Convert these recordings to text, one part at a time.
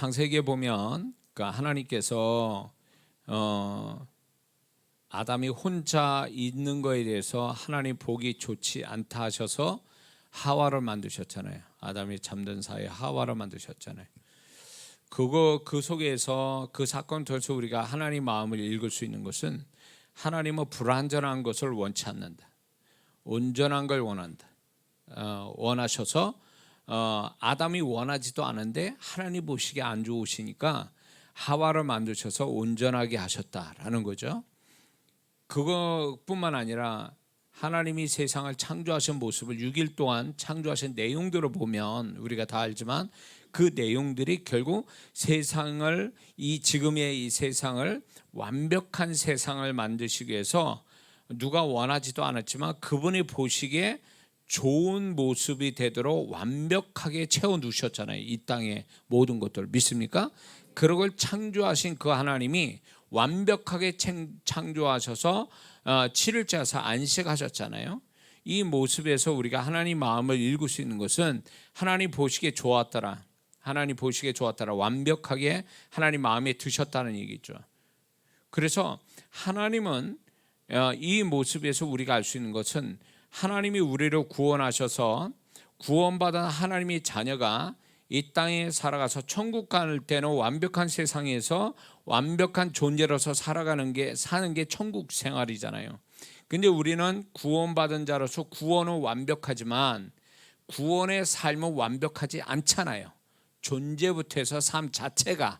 창세기에 보면 그러니까 하나님께서 아담이 혼자 있는 거에 대해서 하나님 보기 좋지 않다 하셔서 하와를 만드셨잖아요. 아담이 잠든 사이에 하와를 만드셨잖아요. 그 속에서 그 사건 통해서 우리가 하나님 마음을 읽을 수 있는 것은 하나님은 불완전한 것을 원치 않는다. 온전한 걸 원한다. 원하셔서 아담이 원하지도 않은데 하나님 보시기에 안 좋으시니까 하와를 만드셔서 온전하게 하셨다라는 거죠. 그것뿐만 아니라 하나님이 세상을 창조하신 모습을 6일 동안 창조하신 내용들을 보면 우리가 다 알지만 그 내용들이 결국 세상을 지금의 이 세상을 완벽한 세상을 만드시기 위해서 누가 원하지도 않았지만 그분이 보시기에 좋은 모습이 되도록 완벽하게 채워 두셨잖아요. 이 땅의 모든 것들 믿습니까? 그런 걸 창조하신 그 하나님이 완벽하게 창조하셔서 7일째에서 안식하셨잖아요. 이 모습에서 우리가 하나님 마음을 읽을 수 있는 것은 하나님 보시기에 좋았더라. 하나님 보시기에 좋았더라. 완벽하게 하나님 마음에 드셨다는 얘기죠. 그래서 하나님은 이 모습에서 우리가 알 수 있는 것은 하나님이 우리를 구원하셔서 구원받은 하나님의 자녀가 이 땅에 살아가서 천국 갈 때는 완벽한 세상에서 완벽한 존재로서 사는 게 천국 생활이잖아요. 근데 우리는 구원받은 자로서 구원은 완벽하지만 구원의 삶은 완벽하지 않잖아요. 존재부터 해서 삶 자체가.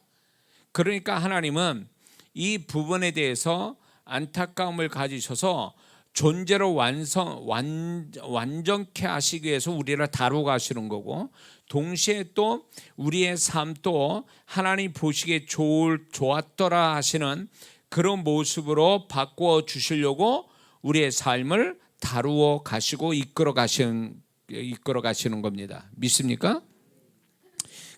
그러니까 하나님은 이 부분에 대해서 안타까움을 가지셔서 존재로 완전케 하시기 위해서 우리를 다루고 가시는 거고, 동시에 또 우리의 삶도 하나님 보시기에 좋았더라 하시는 그런 모습으로 바꾸어 주시려고 우리의 삶을 다루어 가시고 이끌어 가시는 겁니다. 믿습니까?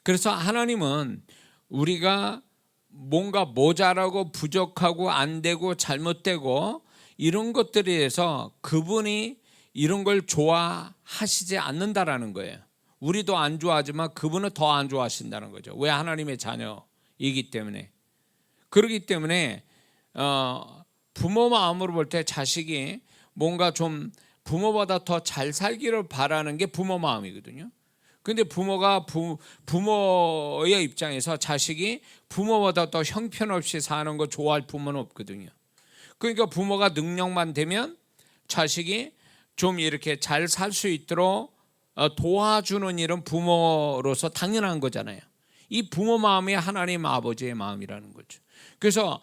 그래서 하나님은 우리가 뭔가 모자라고 부족하고 안 되고 잘못되고 이런 것들에 대해서 그분이 이런 걸 좋아하시지 않는다라는 거예요. 우리도 안 좋아하지만 그분은 더 안 좋아하신다는 거죠. 왜? 하나님의 자녀이기 때문에. 그렇기 때문에 부모 마음으로 볼 때 자식이 뭔가 좀 부모보다 더 잘 살기를 바라는 게 부모 마음이거든요. 근데 부모가 부모의 입장에서 자식이 부모보다 더 형편없이 사는 거 좋아할 부모는 없거든요. 그러니까 부모가 능력만 되면 자식이 좀 이렇게 잘 살 수 있도록 도와주는 일은 부모로서 당연한 거잖아요. 이 부모 마음이 하나님 아버지의 마음이라는 거죠. 그래서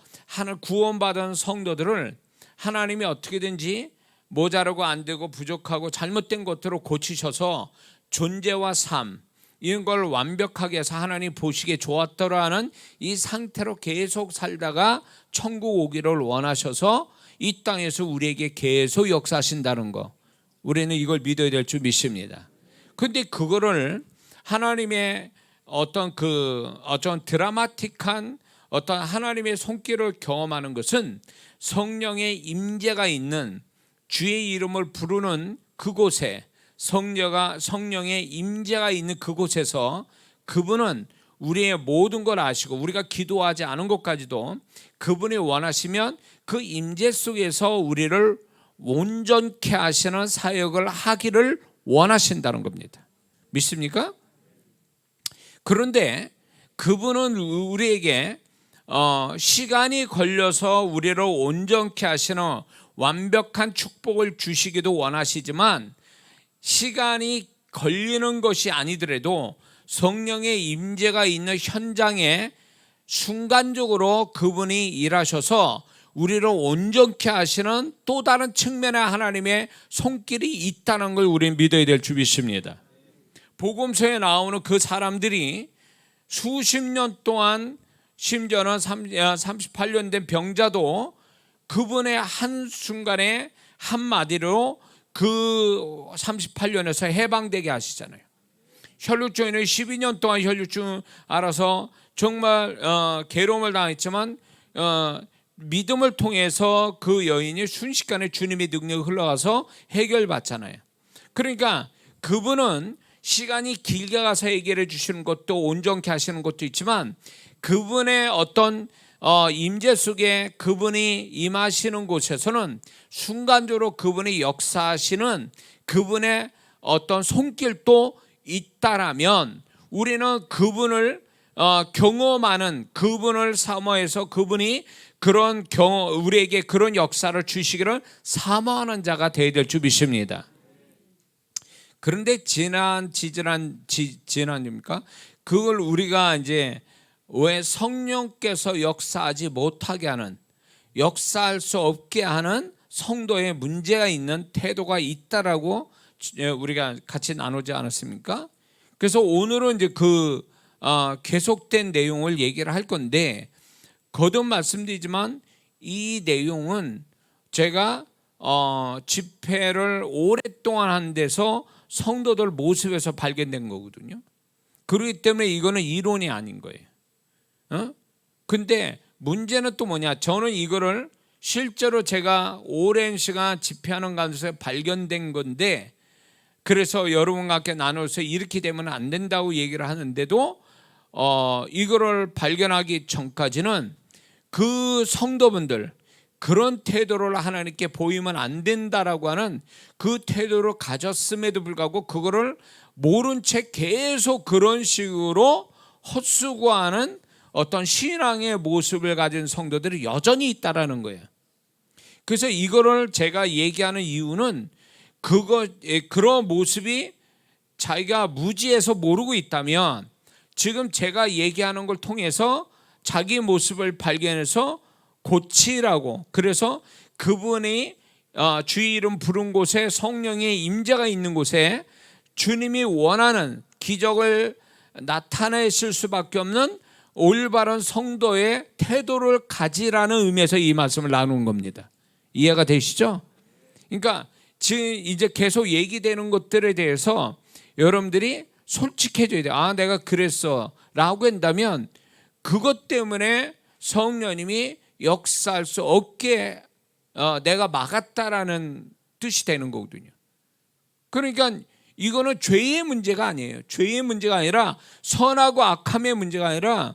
구원받은 성도들을 하나님이 어떻게든지 모자라고 안 되고 부족하고 잘못된 것들을 고치셔서 존재와 삶 이런 걸 완벽하게 해서 하나님 보시기에 좋았더라 하는 이 상태로 계속 살다가 천국 오기를 원하셔서 이 땅에서 우리에게 계속 역사하신다는 거, 우리는 이걸 믿어야 될 줄 믿습니다. 근데 그거를 하나님의 어떤 드라마틱한 어떤 하나님의 손길을 경험하는 것은 성령의 임재가 있는 주의 이름을 부르는 그곳에 성령의 임재가 있는 그곳에서 그분은 우리의 모든 걸 아시고 우리가 기도하지 않은 것까지도 그분이 원하시면 그 임재 속에서 우리를 온전케 하시는 사역을 하기를 원하신다는 겁니다. 믿습니까? 그런데 그분은 우리에게 시간이 걸려서 우리를 온전케 하시는 완벽한 축복을 주시기도 원하시지만 시간이 걸리는 것이 아니더라도 성령의 임재가 있는 현장에 순간적으로 그분이 일하셔서 우리를 온전케 하시는 또 다른 측면의 하나님의 손길이 있다는 걸 우리는 믿어야 될 줄 믿습니다. 복음서에 나오는 그 사람들이 수십 년 동안 심지어는 38년 된 병자도 그분의 한순간에 한마디로 그 38년에서 해방되게 하시잖아요. 혈루증인은 12년 동안 혈루증 알아서 정말 괴로움을 당했지만 믿음을 통해서 그 여인이 순식간에 주님의 능력이 흘러가서 해결받잖아요. 그러니까 그분은 시간이 길게 가서 해결해 주시는 것도 온전케 하시는 것도 있지만 그분의 어떤 임재 속에 그분이 임하시는 곳에서는 순간적으로 그분이 역사하시는 그분의 어떤 손길도 있다라면 우리는 그분을 경험하는, 그분을 사모해서 그분이 그런 우리에게 그런 역사를 주시기를 사모하는 자가 되어야 될 줄 믿습니다. 그런데 지난입니까? 그걸 우리가 이제 왜 성령께서 역사하지 못하게 하는, 역사할 수 없게 하는 성도의 문제가 있는 태도가 있다라고 우리가 같이 나누지 않았습니까? 그래서 오늘은 이제 계속된 내용을 얘기를 할 건데, 거듭 말씀드리지만 이 내용은 제가 집회를 오랫동안 한 데서 성도들 모습에서 발견된 거거든요. 그렇기 때문에 이거는 이론이 아닌 거예요. 근데 문제는 또 뭐냐? 저는 이거를 실제로 제가 오랜 시간 집회하는 가운데서 발견된 건데, 그래서 여러분과 함께 나눠서 이렇게 되면 안 된다고 얘기를 하는데도 이거를 발견하기 전까지는 그 성도분들 그런 태도를 하나님께 보이면 안 된다라고 하는 그 태도를 가졌음에도 불구하고 그거를 모른 채 계속 그런 식으로 헛수고하는 어떤 신앙의 모습을 가진 성도들이 여전히 있다라는 거예요. 그래서 이거를 제가 얘기하는 이유는 그런 모습이 자기가 무지해서 모르고 있다면 지금 제가 얘기하는 걸 통해서 자기 모습을 발견해서 고치라고, 그래서 그분이 주의 이름 부른 곳에 성령의 임재가 있는 곳에 주님이 원하는 기적을 나타내실 수밖에 없는 올바른 성도의 태도를 가지라는 의미에서 이 말씀을 나누는 겁니다. 이해가 되시죠? 그러니까 지금 이제 계속 얘기되는 것들에 대해서 여러분들이 솔직해져야 돼요. 아, 내가 그랬어 라고 한다면 그것 때문에 성령님이 역사할 수 없게 내가 막았다라는 뜻이 되는 거거든요. 그러니까 이거는 죄의 문제가 아니에요. 죄의 문제가 아니라 선하고 악함의 문제가 아니라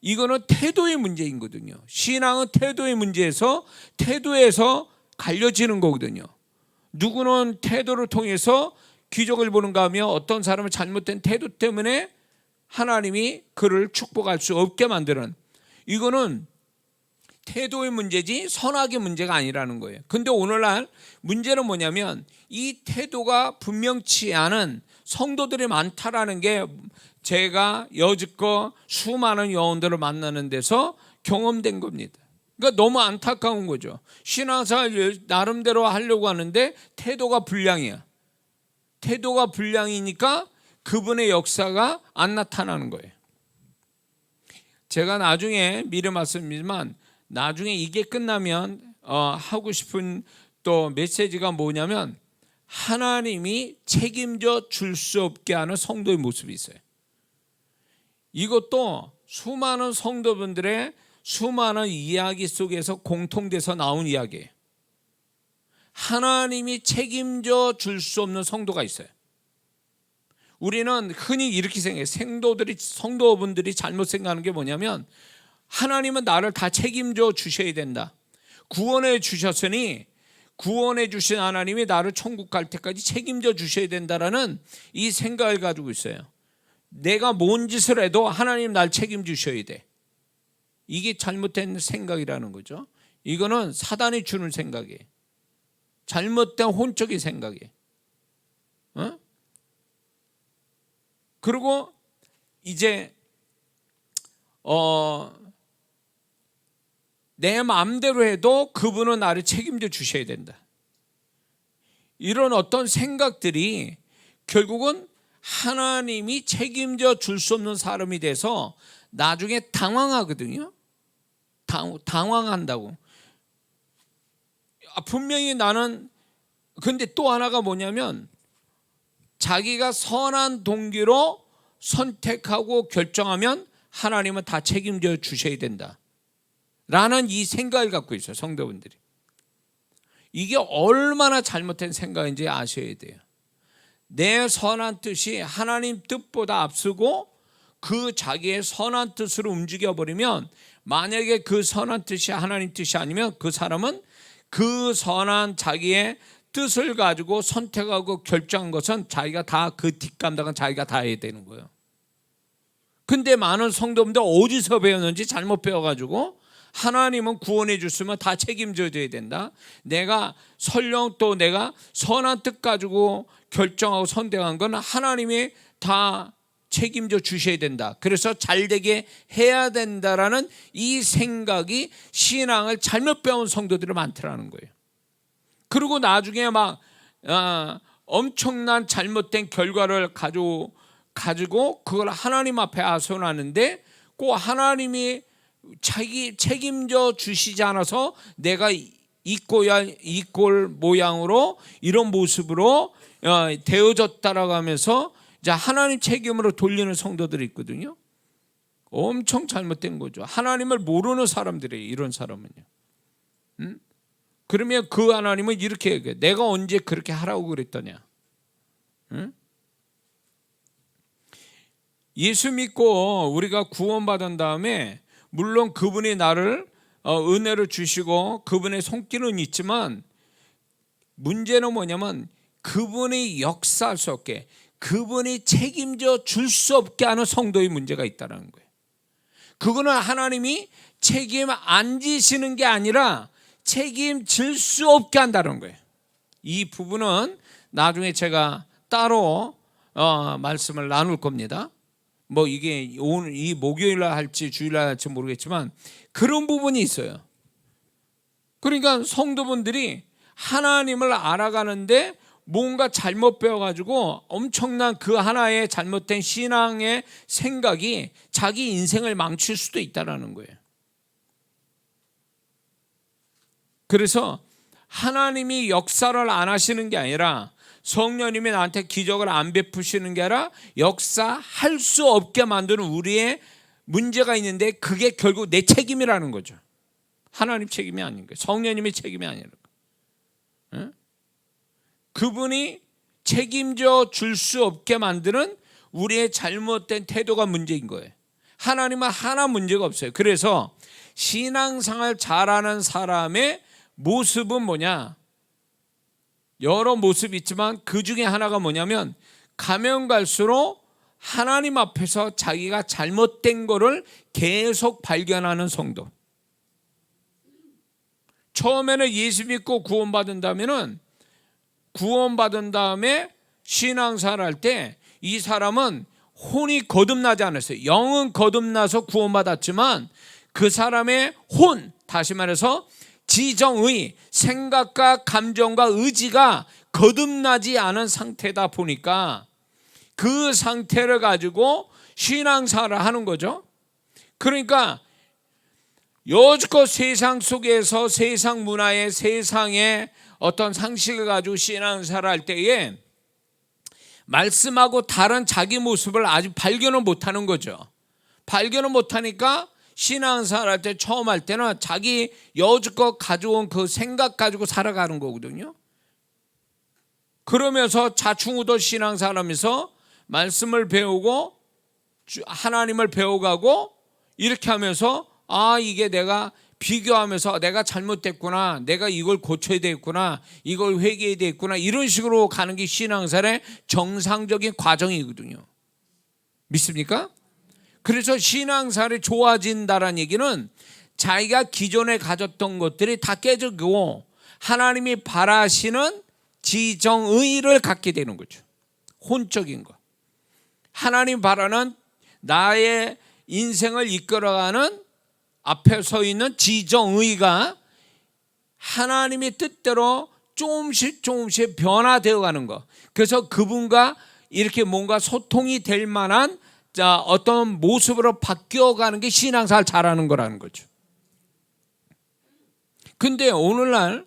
이거는 태도의 문제인 거거든요. 신앙은 태도의 문제에서 태도에서 갈려지는 거거든요. 누구는 태도를 통해서 기적을 보는가 하며 어떤 사람은 잘못된 태도 때문에 하나님이 그를 축복할 수 없게 만드는, 이거는 태도의 문제지 선악의 문제가 아니라는 거예요. 근데 오늘날 문제는 뭐냐면 이 태도가 분명치 않은 성도들이 많다라는 게 제가 여지껏 수많은 영혼들을 만나는 데서 경험된 겁니다. 그러니까 너무 안타까운 거죠. 신앙생활 나름대로 하려고 하는데 태도가 불량이야. 태도가 불량이니까 그분의 역사가 안 나타나는 거예요. 제가 나중에 미리 말씀드리지만 나중에 이게 끝나면 하고 싶은 또 메시지가 뭐냐면 하나님이 책임져 줄 수 없게 하는 성도의 모습이 있어요. 이것도 수많은 성도분들의 수많은 이야기 속에서 공통돼서 나온 이야기예요. 하나님이 책임져 줄 수 없는 성도가 있어요. 우리는 흔히 이렇게 생각해요. 성도분들이 잘못 생각하는 게 뭐냐면 하나님은 나를 다 책임져 주셔야 된다. 구원해 주셨으니 구원해 주신 하나님이 나를 천국 갈 때까지 책임져 주셔야 된다라는 이 생각을 가지고 있어요. 내가 뭔 짓을 해도 하나님 날 책임주셔야 돼. 이게 잘못된 생각이라는 거죠. 이거는 사단이 주는 생각이에요. 잘못된 혼적인 생각이에요. 그리고 이제 내 마음대로 해도 그분은 나를 책임져 주셔야 된다. 이런 어떤 생각들이 결국은 하나님이 책임져 줄 수 없는 사람이 돼서 나중에 당황하거든요. 당황한다고. 분명히 나는, 근데 또 하나가 뭐냐면 자기가 선한 동기로 선택하고 결정하면 하나님은 다 책임져 주셔야 된다 라는 이 생각을 갖고 있어요. 성도분들이. 이게 얼마나 잘못된 생각인지 아셔야 돼요. 내 선한 뜻이 하나님 뜻보다 앞서고 그 자기의 선한 뜻으로 움직여버리면, 만약에 그 선한 뜻이 하나님 뜻이 아니면 그 사람은 그 선한 자기의 뜻을 가지고 선택하고 결정한 것은 자기가 다, 그 뒷감당은 자기가 다 해야 되는 거예요. 근데 많은 성도분들 어디서 배웠는지 잘못 배워가지고, 하나님은 구원해 줬으면 다 책임져야 된다, 내가 설령 또 내가 선한 뜻 가지고 결정하고 선택한 건 하나님이 다 책임져 주셔야 된다, 그래서 잘되게 해야 된다라는 이 생각이 신앙을 잘못 배운 성도들이 많더라는 거예요. 그리고 나중에 막 엄청난 잘못된 결과를 가지고 그걸 하나님 앞에 하소연하는데, 꼭 하나님이 자기 책임져 주시지 않아서 내가 이 꼴 모양으로 이런 모습으로 되어졌다라고 하면서 이제 하나님 책임으로 돌리는 성도들이 있거든요. 엄청 잘못된 거죠. 하나님을 모르는 사람들이에요, 이런 사람은요. 그러면 그 하나님은 이렇게 얘기해요. 내가 언제 그렇게 하라고 그랬더냐. 예수 믿고 우리가 구원받은 다음에 물론 그분이 나를 은혜를 주시고 그분의 손길은 있지만, 문제는 뭐냐면 그분이 역사할 수 없게, 그분이 책임져 줄 수 없게 하는 성도의 문제가 있다는 거예요. 그거는 하나님이 책임 안 지시는 게 아니라 책임질 수 없게 한다는 거예요. 이 부분은 나중에 제가 따로 말씀을 나눌 겁니다. 뭐 이게 오늘 이 목요일날 할지 주일날 할지 모르겠지만 그런 부분이 있어요. 그러니까 성도분들이 하나님을 알아가는데 뭔가 잘못 배워가지고 엄청난 그 하나의 잘못된 신앙의 생각이 자기 인생을 망칠 수도 있다는 거예요. 그래서 하나님이 역사를 안 하시는 게 아니라, 성령님이 나한테 기적을 안 베푸시는 게 아니라 역사할 수 없게 만드는 우리의 문제가 있는데, 그게 결국 내 책임이라는 거죠. 하나님 책임이 아닌 거예요. 성령님의 책임이 아니라는 거예요. 그분이 책임져 줄 수 없게 만드는 우리의 잘못된 태도가 문제인 거예요. 하나님은 하나 문제가 없어요. 그래서 신앙생활 잘하는 사람의 모습은 뭐냐? 여러 모습이 있지만 그 중에 하나가 뭐냐면, 가면 갈수록 하나님 앞에서 자기가 잘못된 거를 계속 발견하는 성도. 처음에는 예수 믿고 구원받은 다음에 신앙생활 할 때 이 사람은 혼이 거듭나지 않았어요. 영은 거듭나서 구원받았지만 그 사람의 혼, 다시 말해서 지정의, 생각과 감정과 의지가 거듭나지 않은 상태다 보니까 그 상태를 가지고 신앙생활을 하는 거죠. 그러니까 여지껏 세상 속에서 세상 문화의, 세상의 어떤 상식을 가지고 신앙생활을 할 때에 말씀하고 다른 자기 모습을 아직 발견을 못하는 거죠. 발견을 못하니까 신앙생활 할 때, 처음 할 때는 자기 여지껏 가져온 그 생각 가지고 살아가는 거거든요. 그러면서 자충우도 신앙생활 하면서 말씀을 배우고 하나님을 배워가고 이렇게 하면서, 아, 이게 내가 비교하면서 내가 잘못됐구나, 내가 이걸 고쳐야 되겠구나, 이걸 회개해야 되겠구나, 이런 식으로 가는 게 신앙생활의 정상적인 과정이거든요. 믿습니까? 그래서 신앙생활이 좋아진다는 얘기는 자기가 기존에 가졌던 것들이 다 깨지고 하나님이 바라시는 지정의를 갖게 되는 거죠. 혼적인 것. 하나님 바라는 나의 인생을 이끌어가는 앞에 서 있는 지정의가 하나님의 뜻대로 조금씩 변화되어 가는 것. 그래서 그분과 이렇게 뭔가 소통이 될 만한 어떤 모습으로 바뀌어가는 게 신앙생활 잘하는 거라는 거죠. 근데 오늘날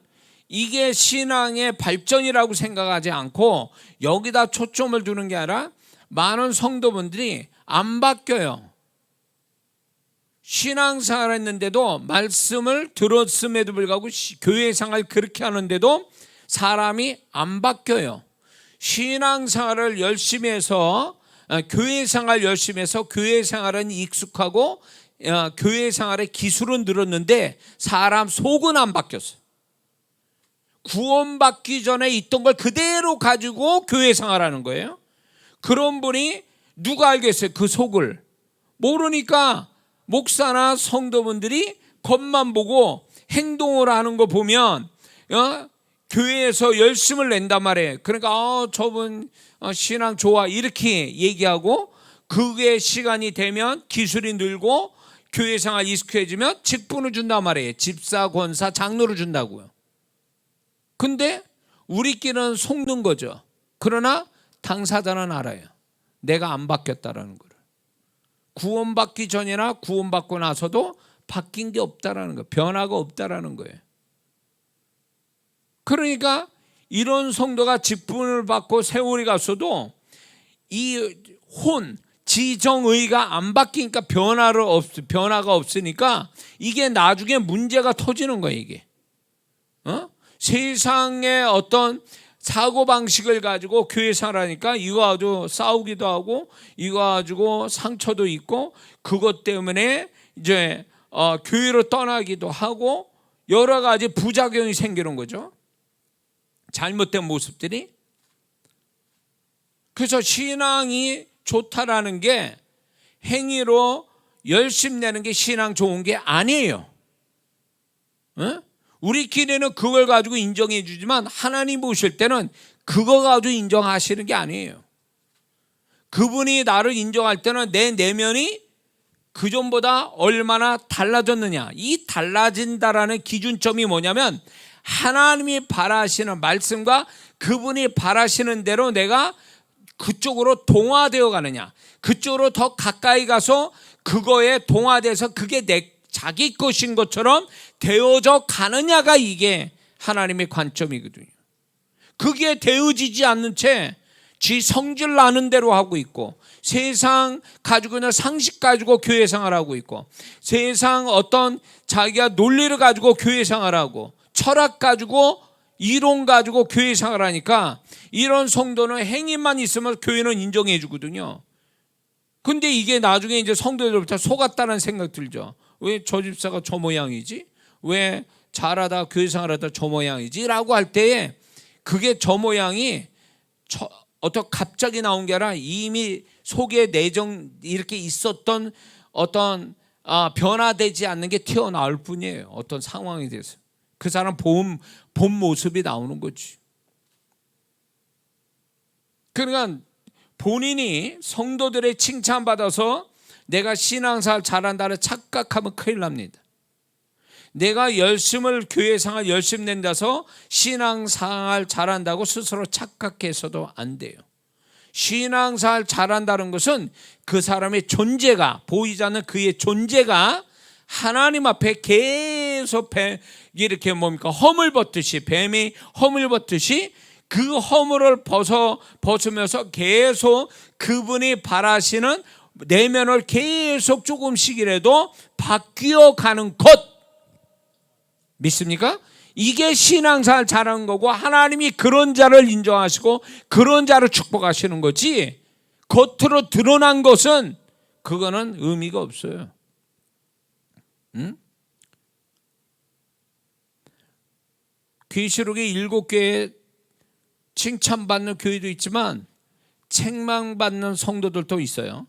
이게 신앙의 발전이라고 생각하지 않고 여기다 초점을 두는 게 아니라 많은 성도분들이 안 바뀌어요. 신앙생활 했는데도, 말씀을 들었음에도 불구하고 교회 생활 그렇게 하는데도 사람이 안 바뀌어요. 신앙생활을 열심히 해서 교회 생활 열심히 해서 교회 생활은 익숙하고 교회 생활의 기술은 늘었는데 사람 속은 안 바뀌었어. 구원받기 전에 있던 걸 그대로 가지고 교회 생활하는 거예요. 그런 분이 누가 알겠어요? 그 속을 모르니까 목사나 성도분들이 겉만 보고 행동을 하는 거 보면 교회에서 열심을 낸단 말이에요. 그러니까 저분 신앙 좋아 이렇게 얘기하고, 그게 시간이 되면 기술이 늘고 교회 생활 익숙해지면 직분을 준단 말이에요. 집사, 권사, 장로를 준다고요. 근데 우리끼리는 속는 거죠. 그러나 당사자는 알아요. 내가 안 바뀌었다라는 거를. 구원받기 전이나 구원받고 나서도 바뀐 게 없다라는 거, 변화가 없다라는 거예요. 그러니까 이런 성도가 직분을 받고 세월이 갔어도 이 지정의가 안 바뀌니까 변화가 없으니까 이게 나중에 문제가 터지는 거예요. 이게 세상의 어떤 사고방식을 가지고 교회 생활하니까 이거 가지고 싸우기도 하고 이거 가지고 상처도 있고, 그것 때문에 이제 교회로 떠나기도 하고 여러 가지 부작용이 생기는 거죠. 잘못된 모습들이. 그래서 신앙이 좋다라는 게 행위로 열심 내는 게 신앙 좋은 게 아니에요. 우리끼리는 그걸 가지고 인정해 주지만 하나님 보실 때는 그거 가지고 인정하시는 게 아니에요. 그분이 나를 인정할 때는 내 내면이 그전보다 얼마나 달라졌느냐, 이 달라진다라는 기준점이 뭐냐면 하나님이 바라시는 말씀과 그분이 바라시는 대로 내가 그쪽으로 동화되어 가느냐, 그쪽으로 더 가까이 가서 그거에 동화돼서 그게 자기 것인 것처럼 되어져 가느냐가 이게 하나님의 관점이거든요. 그게 되어지지 않는 채 지 성질 나는 대로 하고 있고, 세상 가지고 있는 상식 가지고 교회 생활하고 있고, 세상 어떤 자기가 논리를 가지고 교회 생활하고, 철학 가지고 이론 가지고 교회 생활하니까 이런 성도는 행위만 있으면 교회는 인정해 주거든요. 근데 이게 나중에 이제 성도들부터 속았다는 생각 들죠. 왜 저 집사가 저 모양이지? 왜 잘하다 교회 생활하다 저 모양이지? 라고 할 때에 그게 저 모양이 어떤 갑자기 나온 게 아니라 이미 속에 내정 이렇게 있었던 어떤 변화되지 않는 게 튀어나올 뿐이에요. 어떤 상황에 대해서 그 사람 본 모습이 나오는 거지. 그러니까 본인이 성도들의 칭찬받아서 내가 신앙생활 잘한다는 착각하면 큰일 납니다. 내가 교회 생활 열심히 낸다서 신앙생활 잘한다고 스스로 착각해서도 안 돼요. 신앙생활 잘한다는 것은 그 사람의 존재가, 보이지 않는 그의 존재가 하나님 앞에 계속 이렇게 허물 벗듯이, 뱀이 허물 벗듯이 그 허물을 벗으면서 계속 그분이 바라시는 내면을 계속 조금씩이라도 바뀌어 가는 것, 믿습니까? 이게 신앙생활 잘하는 거고, 하나님이 그런 자를 인정하시고 그런 자를 축복하시는 거지, 겉으로 드러난 것은 그거는 의미가 없어요. 계시록의 7교회에 칭찬받는 교회도 있지만 책망받는 성도들도 있어요.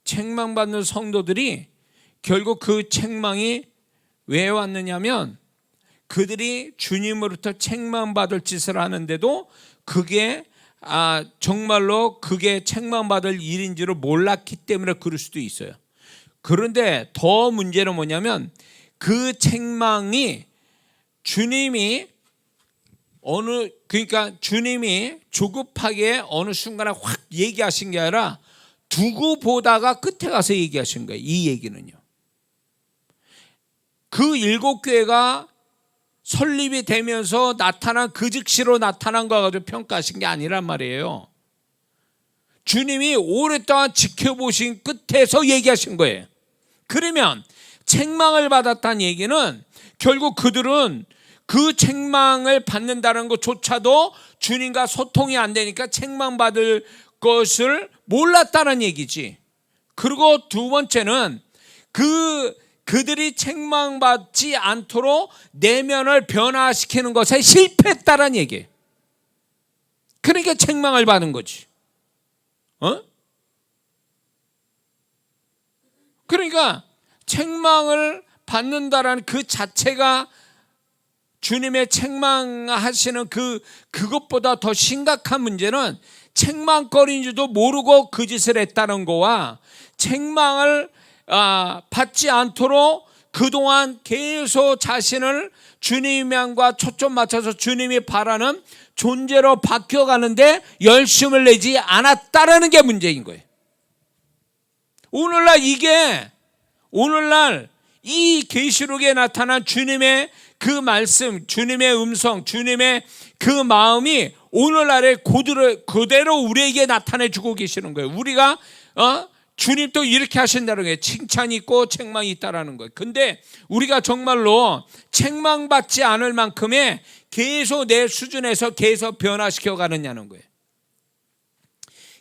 책망받는 성도들이 결국 그 책망이 왜 왔느냐면 그들이 주님으로부터 책망받을 짓을 하는데도 그게 정말로 그게 책망받을 일인지를 몰랐기 때문에 그럴 수도 있어요. 그런데 더 문제는 뭐냐면 그 책망이 주님이 주님이 조급하게 어느 순간에 확 얘기하신 게 아니라 두고 보다가 끝에 가서 얘기하신 거예요. 이 얘기는요. 그 7교회가 설립이 되면서 나타난 그 즉시로 나타난 거 가지고 평가하신 게 아니란 말이에요. 주님이 오랫동안 지켜보신 끝에서 얘기하신 거예요. 그러면 책망을 받았다는 얘기는 결국 그들은 그 책망을 받는다는 것조차도 주님과 소통이 안 되니까 책망받을 것을 몰랐다는 얘기지. 그리고 두 번째는 그들이 책망받지 않도록 내면을 변화시키는 것에 실패했다는 얘기예요. 그러니까 책망을 받은 거지. 그러니까 책망을 받는다라는 그 자체가 주님의 책망하시는 그것보다 더 심각한 문제는 책망거리인지도 모르고 그 짓을 했다는 거와 책망을 받지 않도록 그동안 계속 자신을 주님과 초점 맞춰서 주님이 바라는 존재로 바뀌어가는데 열심을 내지 않았다라는 게 문제인 거예요. 오늘날 이 계시록에 나타난 주님의 그 말씀, 주님의 음성, 주님의 그 마음이 오늘날에 그대로 우리에게 나타내 주고 계시는 거예요. 우리가 주님도 이렇게 하신다는 거예요. 칭찬이 있고 책망이 있다라는 거예요. 근데 우리가 정말로 책망받지 않을 만큼의 계속 내 수준에서 계속 변화시켜 가느냐는 거예요.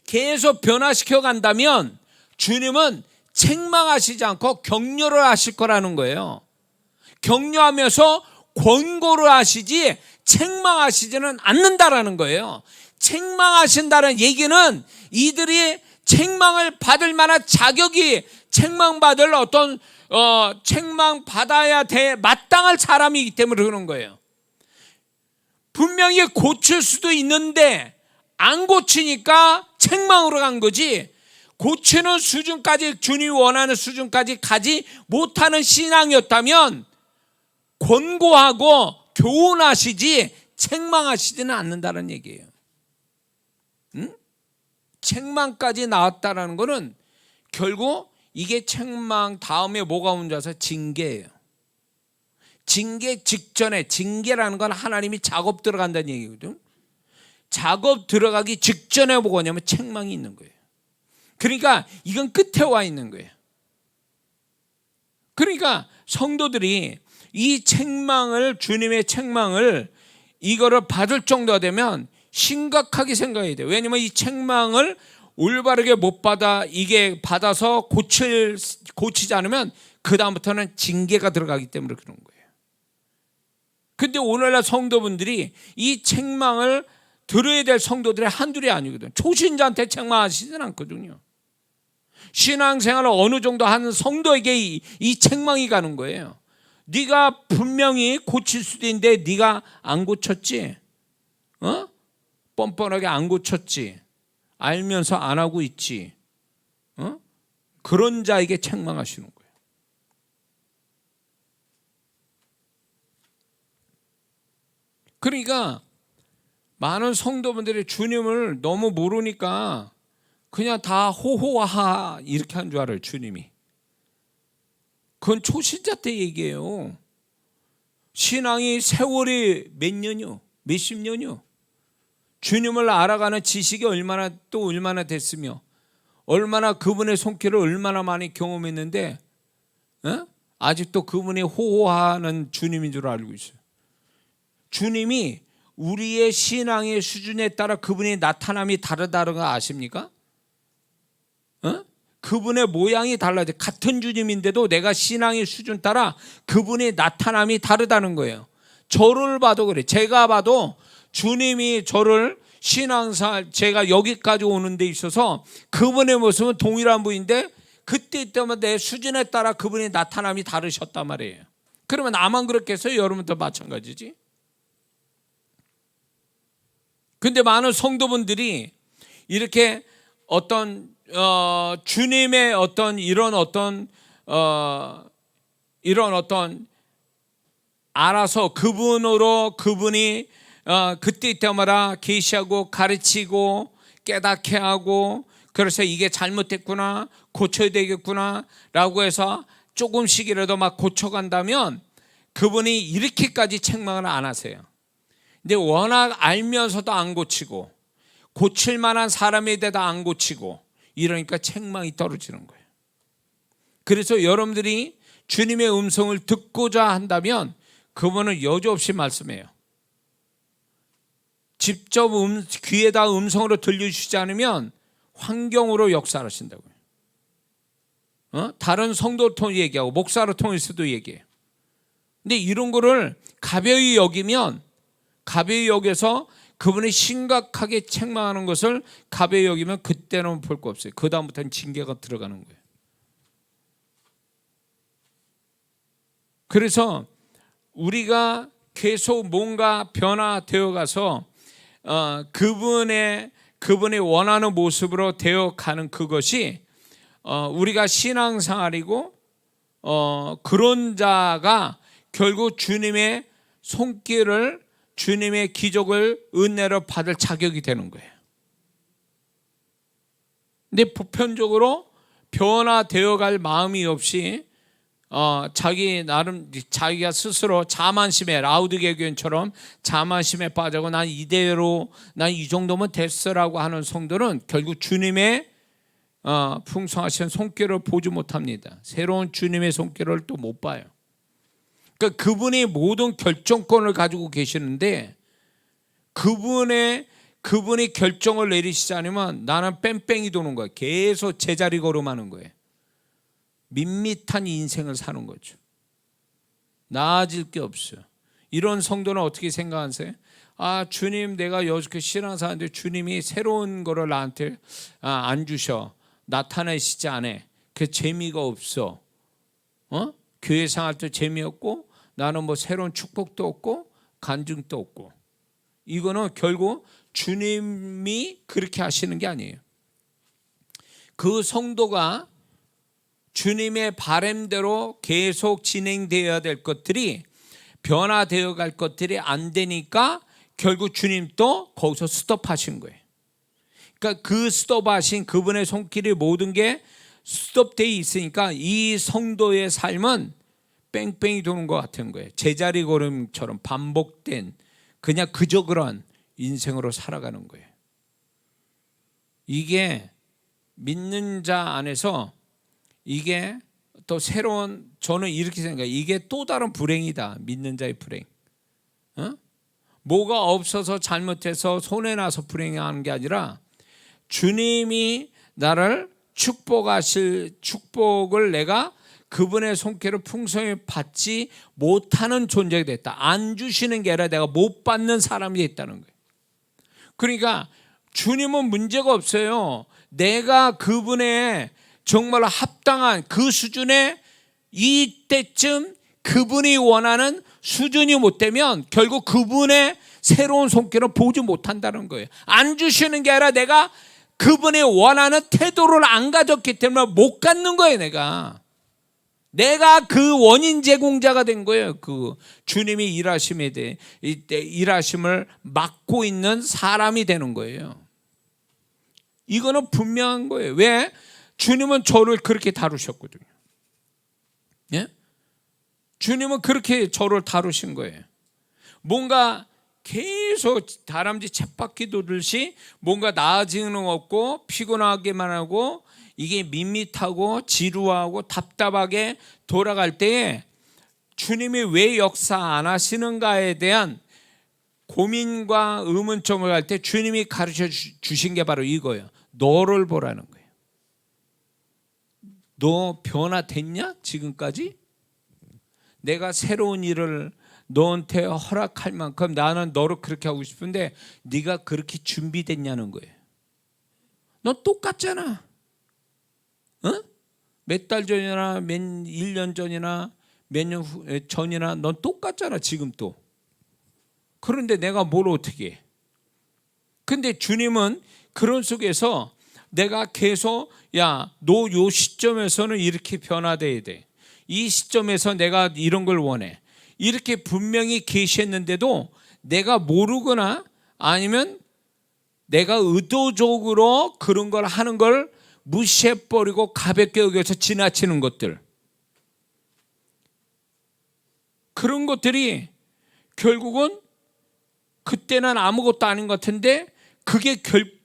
계속 변화시켜 간다면 주님은 책망하시지 않고 격려를 하실 거라는 거예요. 격려하면서 권고를 하시지 책망하시지는 않는다라는 거예요. 책망하신다는 얘기는 이들이 책망을 받을 만한 자격이 책망받을 어떤 책망받아야 돼 마땅할 사람이기 때문에 그런 거예요. 분명히 고칠 수도 있는데 안 고치니까 책망으로 간 거지, 고치는 수준까지, 주님이 원하는 수준까지 가지 못하는 신앙이었다면 권고하고 교훈하시지 책망하시지는 않는다는 얘기예요. 책망까지 나왔다라는 것은 결국 이게 책망 다음에 뭐가 온자서 징계예요. 징계 직전에, 징계라는 건 하나님이 작업 들어간다는 얘기거든. 작업 들어가기 직전에 뭐가 오냐면 책망이 있는 거예요. 그러니까 이건 끝에 와 있는 거예요. 그러니까 성도들이 이 책망을, 주님의 책망을 이거를 받을 정도가 되면 심각하게 생각해야 돼요. 왜냐면 이 책망을 올바르게 못 받아, 이게 받아서 고치지 않으면 그 다음부터는 징계가 들어가기 때문에 그런 거예요. 근데 오늘날 성도분들이 이 책망을 들어야 될 성도들의 한둘이 아니거든. 초신자한테 책망하시진 않거든요. 신앙생활을 어느 정도 하는 성도에게 이 책망이 가는 거예요. 네가 분명히 고칠 수도 있는데 네가 안 고쳤지, 뻔뻔하게 안 고쳤지, 알면서 안 하고 있지, 그런 자에게 책망하시는 거예요. 그러니까 많은 성도분들이 주님을 너무 모르니까 그냥 다 호호하하 이렇게 한 줄 알아요. 주님이. 그건 초신자 때 얘기예요. 신앙이 세월이 몇 년이요? 몇십 년이요? 주님을 알아가는 지식이 얼마나 됐으며 얼마나 그분의 손길을 얼마나 많이 경험했는데 아직도 그분이 호호하는 주님인 줄 알고 있어요. 주님이 우리의 신앙의 수준에 따라 그분의 나타남이 다르다는 거 아십니까? 그분의 모양이 달라요. 같은 주님인데도 내가 신앙의 수준 따라 그분의 나타남이 다르다는 거예요. 저를 봐도 그래. 제가 봐도 주님이 저를 신앙생활, 제가 여기까지 오는 데 있어서 그분의 모습은 동일한 분인데 그때 때마다 내 수준에 따라 그분의 나타남이 다르셨단 말이에요. 그러면 나만 그렇겠어요? 여러분도 마찬가지지. 근데 많은 성도분들이 이렇게 어떤 주님의 어떤 이런 어떤 알아서 그분이 그때 때마다 계시하고 가르치고 깨닫게 하고, 그래서 이게 잘못됐구나, 고쳐야 되겠구나 라고 해서 조금씩이라도 막 고쳐간다면 그분이 이렇게까지 책망을 안 하세요. 근데 워낙 알면서도 안 고치고 고칠 만한 사람에 대해서 안 고치고 이러니까 책망이 떨어지는 거예요. 그래서 여러분들이 주님의 음성을 듣고자 한다면 그분은 여지없이 말씀해요. 직접 귀에다 음성으로 들려주시지 않으면 환경으로 역사하신다고요. 다른 성도 통해 얘기하고 목사로 통해서도 얘기해요. 근데 이런 거를 가벼이 여기면, 가벼이 여겨서 그분이 심각하게 책망하는 것을 가벼이 여기면 그때는 볼 거 없어요. 그 다음부터는 징계가 들어가는 거예요. 그래서 우리가 계속 뭔가 변화되어 가서 그분의 원하는 모습으로 되어 가는 그것이 우리가 신앙생활이고 그런 자가 결국 주님의 손길을, 주님의 기적을, 은혜로 받을 자격이 되는 거예요. 근데 보편적으로 변화되어 갈 마음이 없이 자기 나름 자기가 스스로 자만심에, 라우디게 교인처럼 자만심에 빠져고 난 이대로, 난 이 정도면 됐어라고 하는 성도는 결국 주님의 풍성하신 손길을 보지 못합니다. 새로운 주님의 손길을 또 못 봐요. 그러니까 그분이 모든 결정권을 가지고 계시는데 그분이 결정을 내리시지 않으면 나는 뺑뺑이 도는 거예요. 계속 제자리 걸음하는 거예요. 밋밋한 인생을 사는 거죠. 나아질 게 없어요. 이런 성도는 어떻게 생각하세요? 주님, 내가 여지껏 신앙사는데 주님이 새로운 거를 나한테 안 주셔, 나타내시지 않아. 그 재미가 없어. 교회 생활 도 재미없고 나는 뭐 새로운 축복도 없고 간증도 없고. 이거는 결국 주님이 그렇게 하시는 게 아니에요. 그 성도가 주님의 바람대로 계속 진행되어야 될 것들이, 변화되어 갈 것들이 안 되니까 결국 주님 또 거기서 스톱하신 거예요. 그러니까 그 스톱하신 그분의 손길이 모든 게 스톱되어 있으니까 이 성도의 삶은 뺑뺑이 도는 것 같은 거예요. 제자리 걸음처럼 반복된 그냥 그저 그런 인생으로 살아가는 거예요. 이게 믿는 자 안에서 이게 또 새로운, 저는 이렇게 생각해요. 이게 또 다른 불행이다. 믿는 자의 불행. 뭐가 없어서 잘못해서 손해나서 불행하는 게 아니라 주님이 나를 축복하실 축복을 내가 그분의 손길을 풍성히 받지 못하는 존재가 됐다. 안 주시는 게 아니라 내가 못 받는 사람이 됐다는 거예요. 그러니까 주님은 문제가 없어요. 내가 그분의 정말 합당한 그 수준의 이때쯤 그분이 원하는 수준이 못 되면 결국 그분의 새로운 손길을 보지 못한다는 거예요. 안 주시는 게 아니라 내가 그분이 원하는 태도를 안 가졌기 때문에 못 갖는 거예요. 내가 그 원인 제공자가 된 거예요. 그 주님이 일하심에 대해 일하심을 맡고 있는 사람이 되는 거예요. 이거는 분명한 거예요. 왜? 주님은 저를 그렇게 다루셨거든요. 예? 주님은 그렇게 저를 다루신 거예요. 뭔가 계속 다람쥐 쳇바퀴 돌듯이 뭔가 나아지는 거 없고 피곤하게만 하고 이게 밋밋하고 지루하고 답답하게 돌아갈 때에 주님이 왜 역사 안 하시는가에 대한 고민과 의문점을 할 때 주님이 가르쳐 주신 게 바로 이거예요. 너를 보라는 거예요. 너 변화됐냐? 지금까지? 내가 새로운 일을 너한테 허락할 만큼 나는 너를 그렇게 하고 싶은데 네가 그렇게 준비됐냐는 거예요. 너 똑같잖아. 몇 달 전이나 몇 1년 전이나 몇 년 전이나 넌 똑같잖아. 지금 또. 그런데 내가 뭘 어떻게 해? 근데 주님은 그런 속에서 내가 계속 야, 너 요 시점에서는 이렇게 변화돼야 돼. 이 시점에서 내가 이런 걸 원해. 이렇게 분명히 계시했는데도 내가 모르거나 아니면 내가 의도적으로 그런 걸 하는 걸 무시해버리고 가볍게 여겨서 지나치는 것들, 그런 것들이 결국은 그때는 아무것도 아닌 것 같은데 그게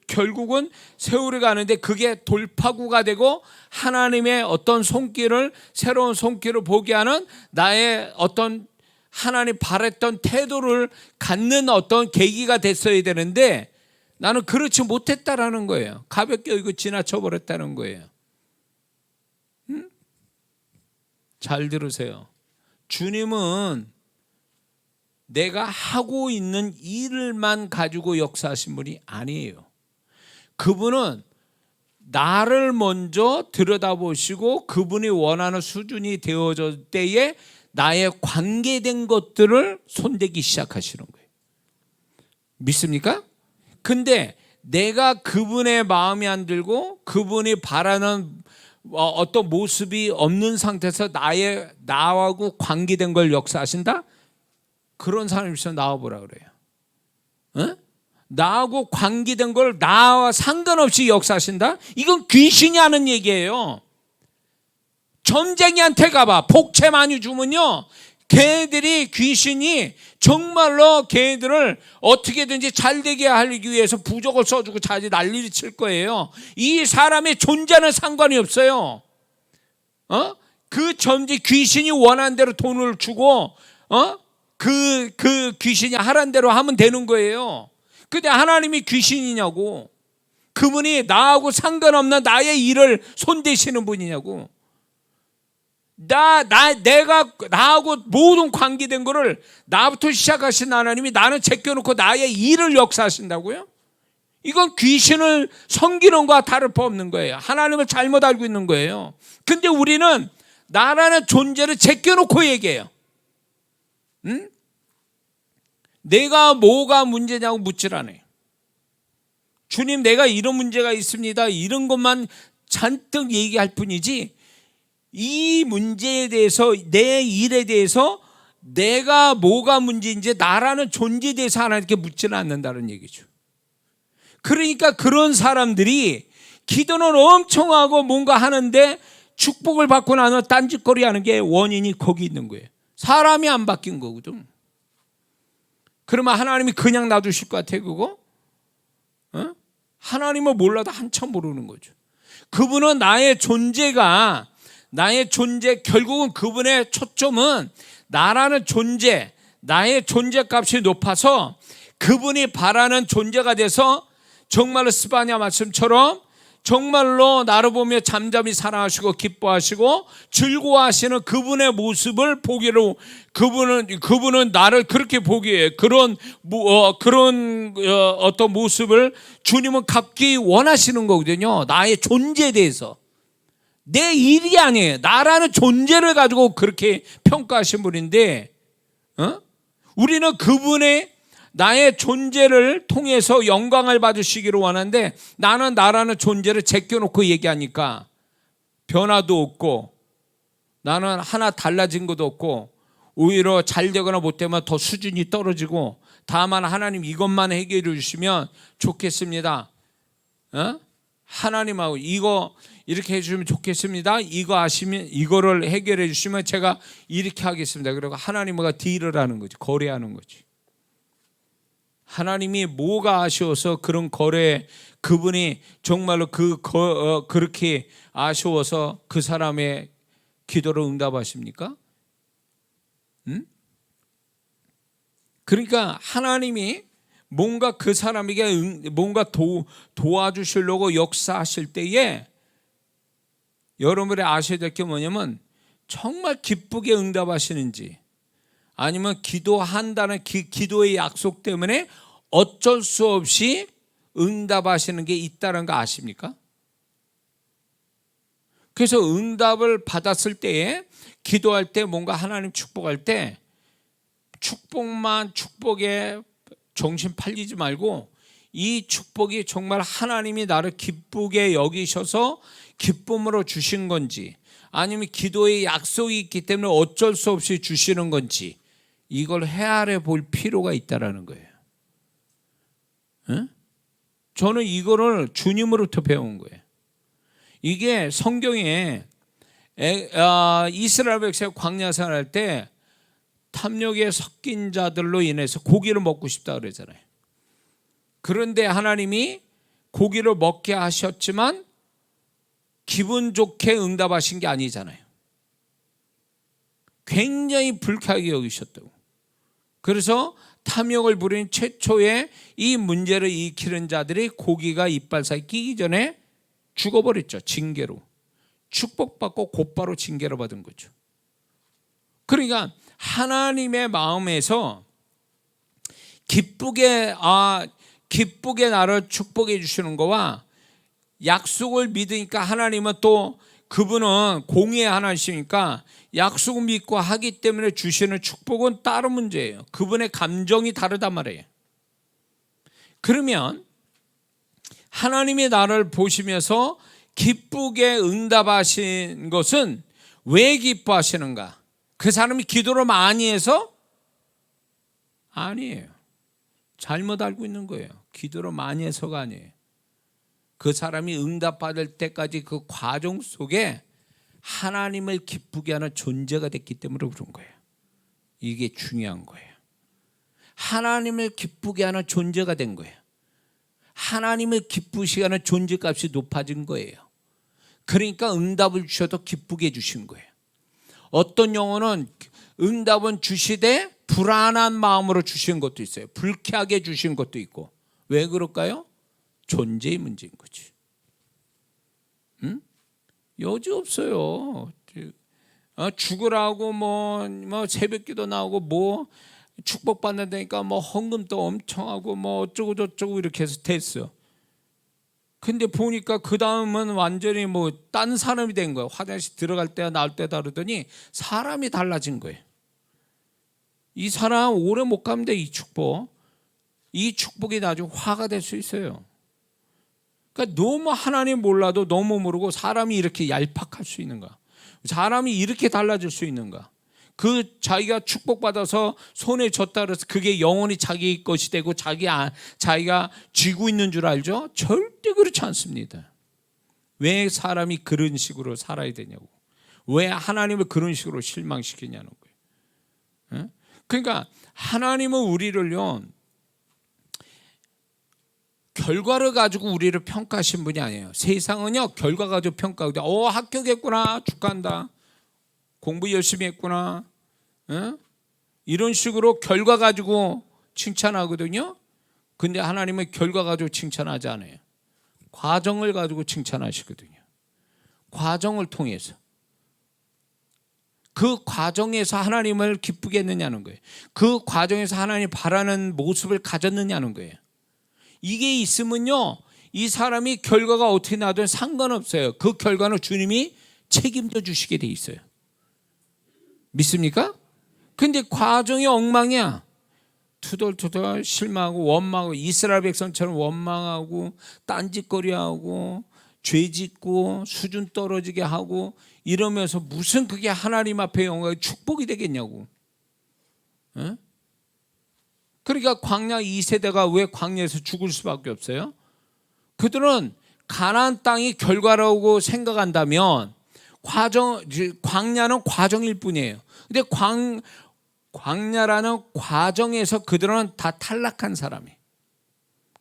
결국은 세월이 가는데 그게 돌파구가 되고 하나님의 어떤 손길을, 새로운 손길을 보게 하는 나의 어떤 하나님 바랬던 태도를 갖는 어떤 계기가 됐어야 되는데 나는 그렇지 못했다라는 거예요. 가볍게 이거 지나쳐 버렸다는 거예요. 잘 들으세요. 주님은 내가 하고 있는 일을만 가지고 역사하신 분이 아니에요. 그분은 나를 먼저 들여다보시고 그분이 원하는 수준이 되어질 때에 나의 관계된 것들을 손대기 시작하시는 거예요. 믿습니까? 근데 내가 그분의 마음이 안 들고 그분이 바라는 어떤 모습이 없는 상태에서 나하고 관계된 걸 역사하신다? 그런 사람이 있으면 나와보라 그래요. 어? 나하고 관계된 걸 나와 상관없이 역사하신다? 이건 귀신이 하는 얘기예요. 점쟁이한테 가봐. 복채 많이 주면요, 걔들이 귀신이 정말로 걔들을 어떻게든지 잘되게 하기 위해서 부적을 써주고 자기 난리를 칠 거예요. 이 사람의 존재는 상관이 없어요. 그 점쟁이 귀신이 원하는 대로 돈을 주고 그 귀신이 하라는 대로 하면 되는 거예요. 근데 하나님이 귀신이냐고, 그분이 나하고 상관없는 나의 일을 손대시는 분이냐고. 내가 나하고 모든 관계된 거를 나부터 시작하신 하나님이 나는 제껴놓고 나의 일을 역사하신다고요? 이건 귀신을 섬기는 것과 다를 바 없는 거예요. 하나님을 잘못 알고 있는 거예요. 근데 우리는 나라는 존재를 제껴놓고 얘기해요. 응? 내가 뭐가 문제냐고 묻질 않아요. 주님, 내가 이런 문제가 있습니다, 이런 것만 잔뜩 얘기할 뿐이지 이 문제에 대해서, 내 일에 대해서 내가 뭐가 문제인지 나라는 존재에 대해서 하나님께 묻지는 않는다는 얘기죠. 그러니까 그런 사람들이 기도는 엄청 하고 뭔가 하는데 축복을 받고 나서 딴짓거리 하는 게 원인이 거기 있는 거예요. 사람이 안 바뀐 거거든. 그러면 하나님이 그냥 놔두실 것 같아요, 그거? 하나님을 몰라도 한참 모르는 거죠. 그분은 나의 존재, 결국은 그분의 초점은 나라는 존재, 나의 존재값이 높아서 그분이 바라는 존재가 돼서 정말로 스바냐 말씀처럼 정말로 나를 보며 잠잠히 사랑하시고 기뻐하시고 즐거워하시는 그분의 모습을 보기로, 그분은 나를 그렇게 보기에 그런 어떤 모습을 주님은 갖기 원하시는 거거든요. 나의 존재에 대해서. 내 일이 아니에요. 나라는 존재를 가지고 그렇게 평가하신 분인데, 우리는 그분의 나의 존재를 통해서 영광을 받으시기를 원하는데 나는 나라는 존재를 제껴놓고 얘기하니까 변화도 없고 나는 하나 달라진 것도 없고 오히려 잘 되거나 못 되면 더 수준이 떨어지고, 다만 하나님 이것만 해결해 주시면 좋겠습니다. 하나님하고 이거 이렇게 해주시면 좋겠습니다. 이거 아시면 이거를 해결해 주시면 제가 이렇게 하겠습니다. 그리고 하나님과 딜을 하는 거지, 거래하는 거지. 하나님이 뭐가 아쉬워서 그런 거래, 그분이 정말로 그렇게 아쉬워서 그 사람의 기도를 응답하십니까? 그러니까 하나님이 뭔가 그 사람에게 뭔가 도와주시려고 역사하실 때에 여러분이 아셔야 될 게 뭐냐면 정말 기쁘게 응답하시는지, 아니면 기도한다는 기도의 약속 때문에 어쩔 수 없이 응답하시는 게 있다는 거 아십니까? 그래서 응답을 받았을 때에 기도할 때 뭔가 하나님 축복할 때 축복에 정신 팔리지 말고 이 축복이 정말 하나님이 나를 기쁘게 여기셔서 기쁨으로 주신 건지, 아니면 기도의 약속이 있기 때문에 어쩔 수 없이 주시는 건지, 이걸 헤아려 볼 필요가 있다라는 거예요. 저는 이거를 주님으로부터 배운 거예요. 이게 성경에 이스라엘 백성이 광야 생활할 때 탐욕에 섞인 자들로 인해서 고기를 먹고 싶다 그러잖아요. 그런데 하나님이 고기를 먹게 하셨지만 기분 좋게 응답하신 게 아니잖아요. 굉장히 불쾌하게 여기셨다고. 그래서 탐욕을 부리는 최초의 이 문제를 일으키는 자들이 고기가 이빨 사이 끼기 전에 죽어버렸죠. 징계로. 축복받고 곧바로 징계를 받은 거죠. 그러니까 하나님의 마음에서 기쁘게 나를 축복해 주시는 거와 약속을 믿으니까 하나님은 또 그분은 공의의 하나님이시니까 약속을 믿고 하기 때문에 주시는 축복은 다른 문제예요. 그분의 감정이 다르단 말이에요. 그러면 하나님이 나를 보시면서 기쁘게 응답하신 것은 왜 기뻐하시는가? 그 사람이 기도를 많이 해서? 아니에요. 잘못 알고 있는 거예요. 기도를 많이 해서가 아니에요. 그 사람이 응답받을 때까지 그 과정 속에 하나님을 기쁘게 하는 존재가 됐기 때문에 그런 거예요. 이게 중요한 거예요. 하나님을 기쁘게 하는 존재가 된 거예요. 하나님을 기쁘시게 하는 존재값이 높아진 거예요. 그러니까 응답을 주셔도 기쁘게 해주신 거예요. 어떤 영혼은 응답은 주시되 불안한 마음으로 주신 것도 있어요. 불쾌하게 주신 것도 있고. 왜 그럴까요? 존재의 문제인 거지. 응? 여지 없어요. 죽으라고 뭐 새벽기도 나오고 뭐 축복받는다니까 뭐 헌금도 엄청 하고 뭐 어쩌고 저쩌고 이렇게 해서 됐어. 근데 보니까 그 다음은 완전히 뭐 딴 사람이 된 거예요. 화장실 들어갈 때와 나올 때 다르더니 사람이 달라진 거예요. 이 사람 오래 못 가면 돼. 이 축복이 나중에 화가 될 수 있어요. 그러니까 너무 하나님 몰라도 너무 모르고 사람이 이렇게 얄팍할 수 있는가? 사람이 이렇게 달라질 수 있는가? 그 자기가 축복받아서 손에 줬다 그래서 그게 영원히 자기 것이 되고 자기가 쥐고 있는 줄 알죠? 절대 그렇지 않습니다. 왜 사람이 그런 식으로 살아야 되냐고. 왜 하나님을 그런 식으로 실망시키냐는 거예요. 그러니까 하나님은 우리를요 결과를 가지고 우리를 평가하신 분이 아니에요. 세상은요 결과 가지고 평가하고 합격했구나 축하한다. 공부 열심히 했구나. 이런 식으로 결과 가지고 칭찬하거든요. 근데 하나님은 결과 가지고 칭찬하지 않아요. 과정을 가지고 칭찬하시거든요. 과정을 통해서. 그 과정에서 하나님을 기쁘게 했느냐는 거예요. 그 과정에서 하나님 바라는 모습을 가졌느냐는 거예요. 이게 있으면요 이 사람이 결과가 어떻게 나든 상관없어요. 그 결과는 주님이 책임져 주시게 돼 있어요. 믿습니까? 근데 과정이 엉망이야. 투덜투덜 실망하고 원망하고 이스라엘 백성처럼 원망하고 딴짓거리하고 죄짓고 수준 떨어지게 하고 이러면서 무슨 그게 하나님 앞에 영광의 축복이 되겠냐고. 그러니까 광야 2세대가 왜 광야에서 죽을 수밖에 없어요? 그들은 가나안 땅이 결과라고 생각한다면 광야는 과정일 뿐이에요. 근데 광야라는 과정에서 그들은 다 탈락한 사람이.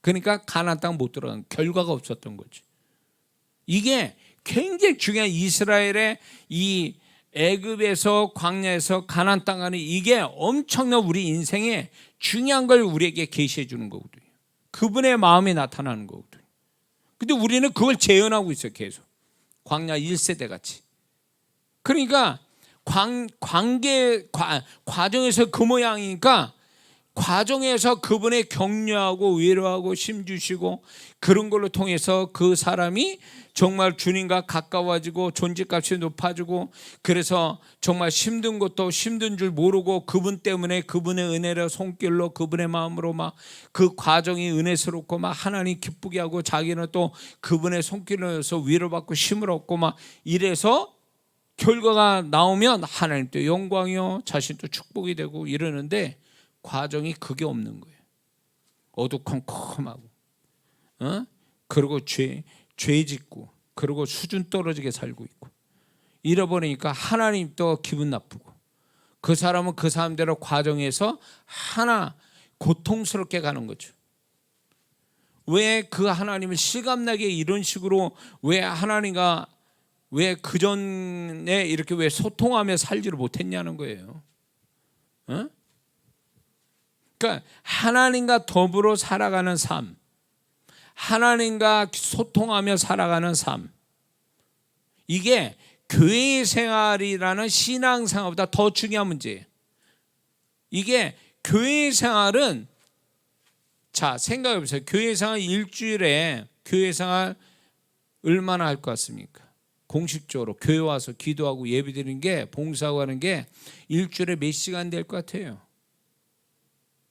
그러니까 가나안 땅 못 들어간 결과가 없었던 거지. 이게 굉장히 중요한 이스라엘의 이 애굽에서 광야에서 가나안 땅 가는 이게 엄청난 우리 인생에 중요한 걸 우리에게 계시해 주는 거거든요. 그분의 마음이 나타나는 거거든요. 근데 우리는 그걸 재현하고 있어요. 계속. 광야 1세대 같이. 그러니까 과정에서 그 모양이니까 과정에서 그분의 격려하고 위로하고 힘주시고 그런 걸로 통해서 그 사람이 정말 주님과 가까워지고 존재값이 높아지고 그래서 정말 힘든 것도 힘든 줄 모르고 그분 때문에 그분의 은혜로 손길로 그분의 마음으로 막 그 과정이 은혜스럽고 막 하나님 기쁘게 하고 자기는 또 그분의 손길로서 위로받고 힘을 얻고 막 이래서 결과가 나오면 하나님 또 영광이요 자신도 축복이 되고 이러는데 과정이 그게 없는 거예요. 어두컴컴하고 그리고 죄 짓고 그리고 수준 떨어지게 살고 있고 잃어버리니까 하나님 또 기분 나쁘고 그 사람은 그 사람대로 과정에서 하나 고통스럽게 가는 거죠. 왜 그 하나님을 실감나게 이런 식으로 왜 하나님과 왜 그전에 이렇게 왜 소통하며 살지를 못했냐는 거예요. 그러니까 하나님과 더불어 살아가는 삶, 하나님과 소통하며 살아가는 삶, 이게 교회 생활이라는 신앙생활보다 더 중요한 문제예요. 이게 교회 생활은, 자 생각해 보세요. 교회 생활 일주일에 교회 생활 얼마나 할 것 같습니까? 공식적으로 교회 와서 기도하고 예배드리는 게, 봉사하고 하는 게 일주일에 몇 시간 될 것 같아요?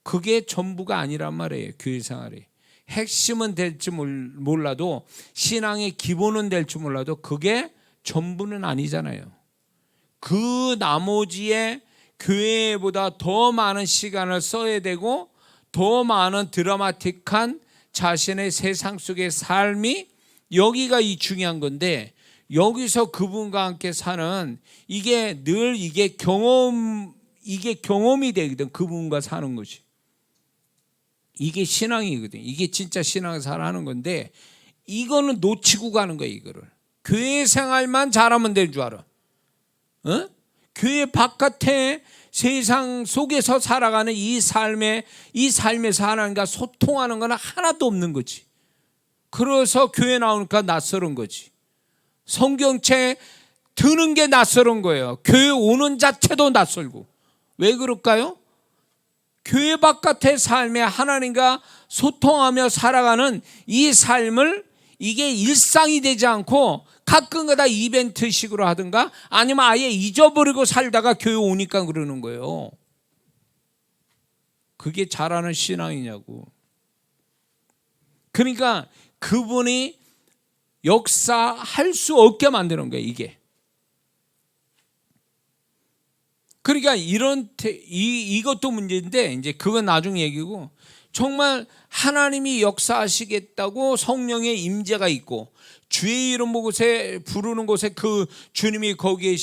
그게 전부가 아니란 말이에요. 교회 생활이 핵심은 될지 몰라도, 신앙의 기본은 될지 몰라도 그게 전부는 아니잖아요. 그 나머지에 교회보다 더 많은 시간을 써야 되고, 더 많은 드라마틱한 자신의 세상 속의 삶이, 여기가 이 중요한 건데, 여기서 그분과 함께 사는 이게 늘 이게 경험이 되거든. 그분과 사는 것이 이게 신앙이거든. 이게 진짜 신앙생활 하는 건데, 이거는 놓치고 가는 거야. 이거를 교회 생활만 잘하면 되는 줄 알아. 어? 교회 바깥에 세상 속에서 살아가는 이 삶에서 하나님과 소통하는 건 하나도 없는 거지. 그래서 교회 나오니까 낯설은 거지. 성경책 드는 게 낯설은 거예요. 교회 오는 자체도 낯설고. 왜 그럴까요? 교회 바깥의 삶에 하나님과 소통하며 살아가는 이 삶을, 이게 일상이 되지 않고 가끔가다 이벤트식으로 하든가, 아니면 아예 잊어버리고 살다가 교회 오니까 그러는 거예요. 그게 잘하는 신앙이냐고. 그러니까 그분이 역사할 수 없게 만드는 거예요, 이게. 그러니까 이것도 문제인데, 이제 그건 나중 얘기고, 정말 하나님이 역사하시겠다고 성령의 임재가 있고, 주의 이름 곳에 부르는 곳에 그 주님이 거기에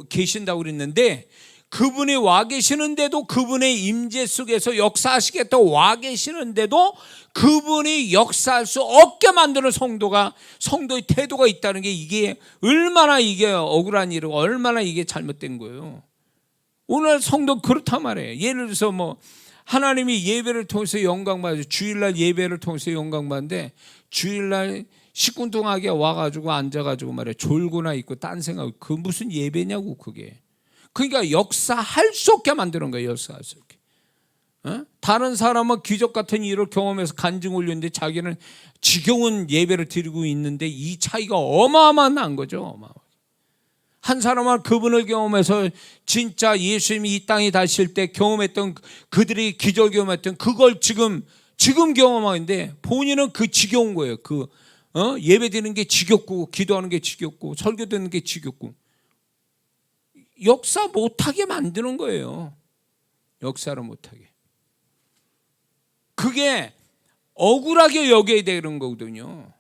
계신다고 그랬는데, 그분이 와 계시는데도, 그분의 임재 속에서 역사하시겠다고 와 계시는데도 그분이 역사할 수 없게 만드는 성도의 태도가 있다는 게, 이게 얼마나 이게 억울한 일이고 얼마나 이게 잘못된 거예요. 오늘 성도 그렇단 말이에요. 예를 들어서 하나님이 예배를 통해서 영광 받아요. 주일날 예배를 통해서 영광 받는데, 주일날 시큰둥하게 와가지고 앉아가지고 말이에요, 졸고나 있고 딴 생각, 그 무슨 예배냐고 그게. 그러니까 역사할 수 없게 만드는 거예요. 역사할 수 없게. 다른 사람은 기적 같은 일을 경험해서 간증 올렸는데, 자기는 지겨운 예배를 드리고 있는데, 이 차이가 어마어마한 거죠. 한 사람은 그분을 경험해서 진짜 예수님이 이 땅에 다실 때 경험했던, 그들이 기적 경험했던 그걸 지금 경험하는데, 본인은 그 지겨운 거예요. 예배 드리는 게 지겹고, 기도하는 게 지겹고, 설교 듣는 게 지겹고, 역사 못하게 만드는 거예요. 역사를 못하게. 그게 억울하게 여겨야 되는 거거든요.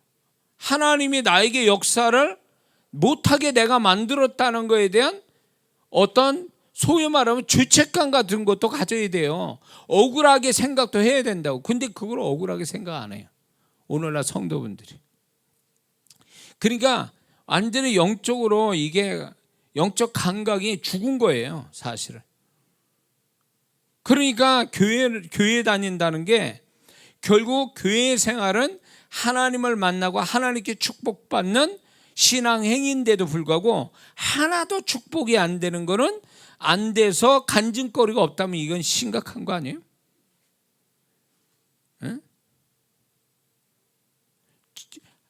하나님이 나에게 역사를 못하게 내가 만들었다는 거에 대한 어떤, 소위 말하면 죄책감 같은 것도 가져야 돼요. 억울하게 생각도 해야 된다고. 근데 그걸 억울하게 생각 안 해요, 오늘날 성도분들이. 그러니까 완전히 영적으로, 이게 영적 감각이 죽은 거예요, 사실은. 그러니까 교회 다닌다는 게, 결국 교회 생활은 하나님을 만나고 하나님께 축복받는 신앙행위인데도 불구하고, 하나도 축복이 안 되는 거는, 안 돼서 간증거리가 없다면 이건 심각한 거 아니에요? 응?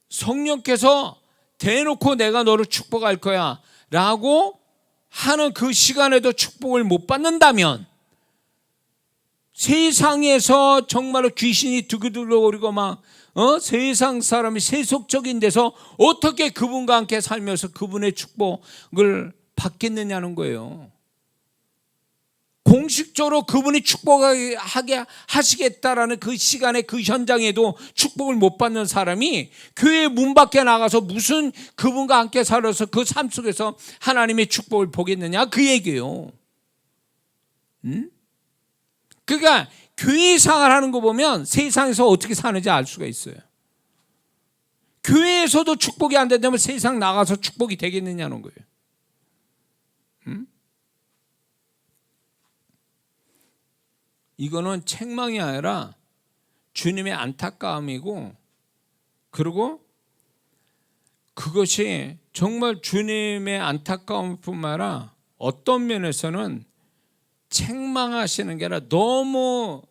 성령께서 대놓고 내가 너를 축복할 거야 라고 하는 그 시간에도 축복을 못 받는다면, 세상에서 정말로 귀신이 두기두기거리고 세상 사람이 세속적인 데서 어떻게 그분과 함께 살면서 그분의 축복을 받겠느냐는 거예요. 공식적으로 그분이 축복하게 하시겠다라는 그 시간에, 그 현장에도 축복을 못 받는 사람이 교회 문 밖에 나가서 무슨 그분과 함께 살아서 그 삶 속에서 하나님의 축복을 보겠느냐, 그 얘기예요. 그러니까 교회 생활하는 거 보면 세상에서 어떻게 사는지 알 수가 있어요. 교회에서도 축복이 안 된다면 세상 나가서 축복이 되겠느냐는 거예요. 이거는 책망이 아니라 주님의 안타까움이고, 그리고 그것이 정말 주님의 안타까움뿐만 아니라 어떤 면에서는 책망하시는 게 아니라 너무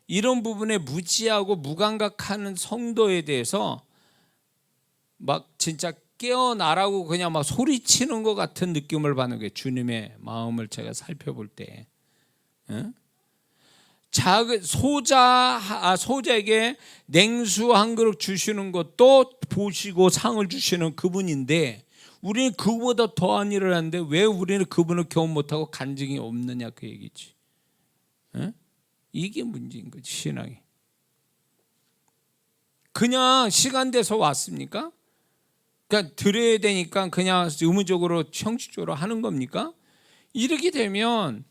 이런 부분에 무지하고 무감각하는 성도에 대해서 막 진짜 깨어나라고 그냥 막 소리치는 것 같은 느낌을 받는 거예요. 주님의 마음을 제가 살펴볼 때. 소자에게 냉수 한 그릇 주시는 것도 보시고 상을 주시는 그분인데, 우리는 그보다 더한 일을 하는데 왜 우리는 그분을 경험 못하고 간증이 없느냐, 그 얘기지. 이게 문제인 거지, 신앙이. 그냥 시간 돼서 왔습니까? 그러니까 드려야 되니까 그냥 의무적으로 형식적으로 하는 겁니까? 이렇게 되면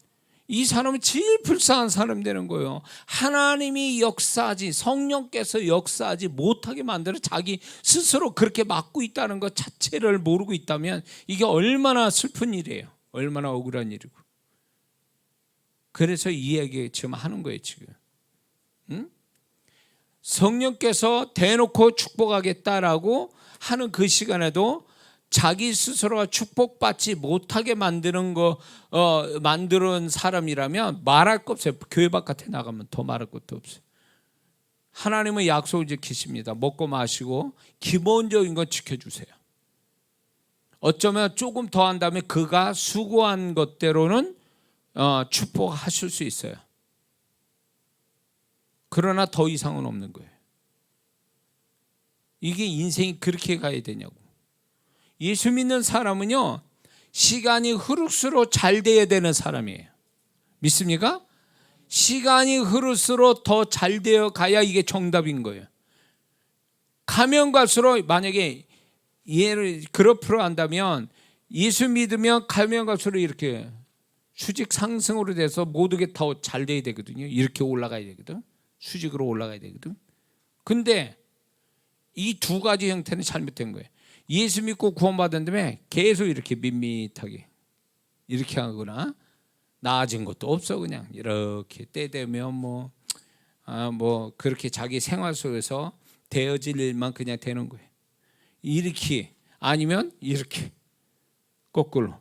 이 사람은 제일 불쌍한 사람 되는 거예요. 하나님이 역사하지, 성령께서 역사하지 못하게 만들어 자기 스스로 그렇게 막고 있다는 것 자체를 모르고 있다면 이게 얼마나 슬픈 일이에요. 얼마나 억울한 일이고. 그래서 이 이야기 지금 하는 거예요, 지금. 성령께서 대놓고 축복하겠다라고 하는 그 시간에도 자기 스스로가 축복받지 못하게 만드는 만드는 사람이라면 말할 거 없어요. 교회 바깥에 나가면 더 말할 것도 없어요. 하나님은 약속을 지키십니다. 먹고 마시고 기본적인 건 지켜주세요. 어쩌면 조금 더 한다면 그가 수고한 것대로는 축복하실 수 있어요. 그러나 더 이상은 없는 거예요. 이게 인생이 그렇게 가야 되냐고. 예수 믿는 사람은요, 시간이 흐를수록 잘 돼야 되는 사람이에요. 믿습니까? 시간이 흐를수록 더 잘 되어 가야 이게 정답인 거예요. 가면 갈수록, 만약에 얘를 그래프로 한다면 예수 믿으면 가면 갈수록 이렇게 수직 상승으로 돼서 모든 게 더 잘 돼야 되거든요. 이렇게 올라가야 되거든. 수직으로 올라가야 되거든. 근데 이 두 가지 형태는 잘못된 거예요. 예수 믿고 구원받은 다음에 계속 이렇게 밋밋하게 이렇게 하거나 나아진 것도 없어. 그냥 이렇게 때 되면 뭐 그렇게 자기 생활 속에서 되어질 일만 그냥 되는 거예요. 이렇게 아니면 이렇게 거꾸로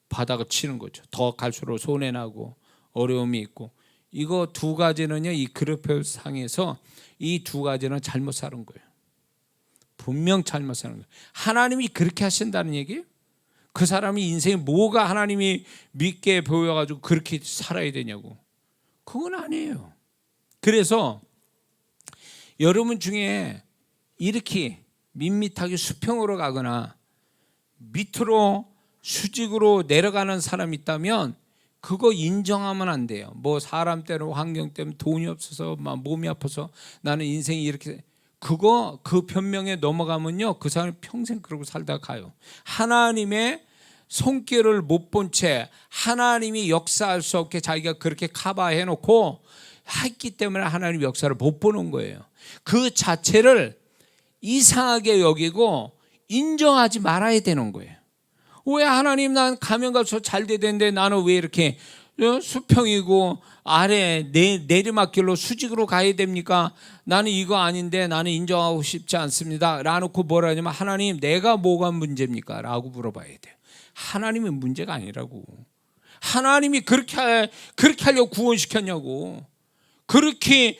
바닥을 치는 거죠. 더 갈수록 손해나고 어려움이 있고, 이거 두 가지는요, 이 그래프 상에서 이 두 가지는 잘못 사는 거예요. 분명 잘못 사는 거예요. 하나님이 그렇게 하신다는 얘기예요? 그 사람이 인생에 뭐가 하나님이 믿게 보여가지고 그렇게 살아야 되냐고. 그건 아니에요. 그래서 여러분 중에 이렇게 밋밋하게 수평으로 가거나 밑으로 수직으로 내려가는 사람이 있다면 그거 인정하면 안 돼요. 뭐 사람 때문에, 환경 때문에, 돈이 없어서, 막 몸이 아파서 나는 인생이 이렇게, 그 변명에 넘어가면요, 그 사람이 평생 그러고 살다가 가요. 하나님의 손길을 못 본 채 하나님이 역사할 수 없게 자기가 그렇게 커버해 놓고 했기 때문에 하나님 역사를 못 보는 거예요. 그 자체를 이상하게 여기고 인정하지 말아야 되는 거예요. 왜 하나님, 난 가면 갈수록 잘 되는데 나는 왜 이렇게 수평이고 아래 내리막길로 수직으로 가야 됩니까? 나는 이거 아닌데 나는 인정하고 싶지 않습니다. 라놓고 뭐라 하냐면, 하나님 내가 뭐가 문제입니까? 라고 물어봐야 돼요. 하나님이 문제가 아니라고. 하나님이 그렇게 하려고 구원시켰냐고. 그렇게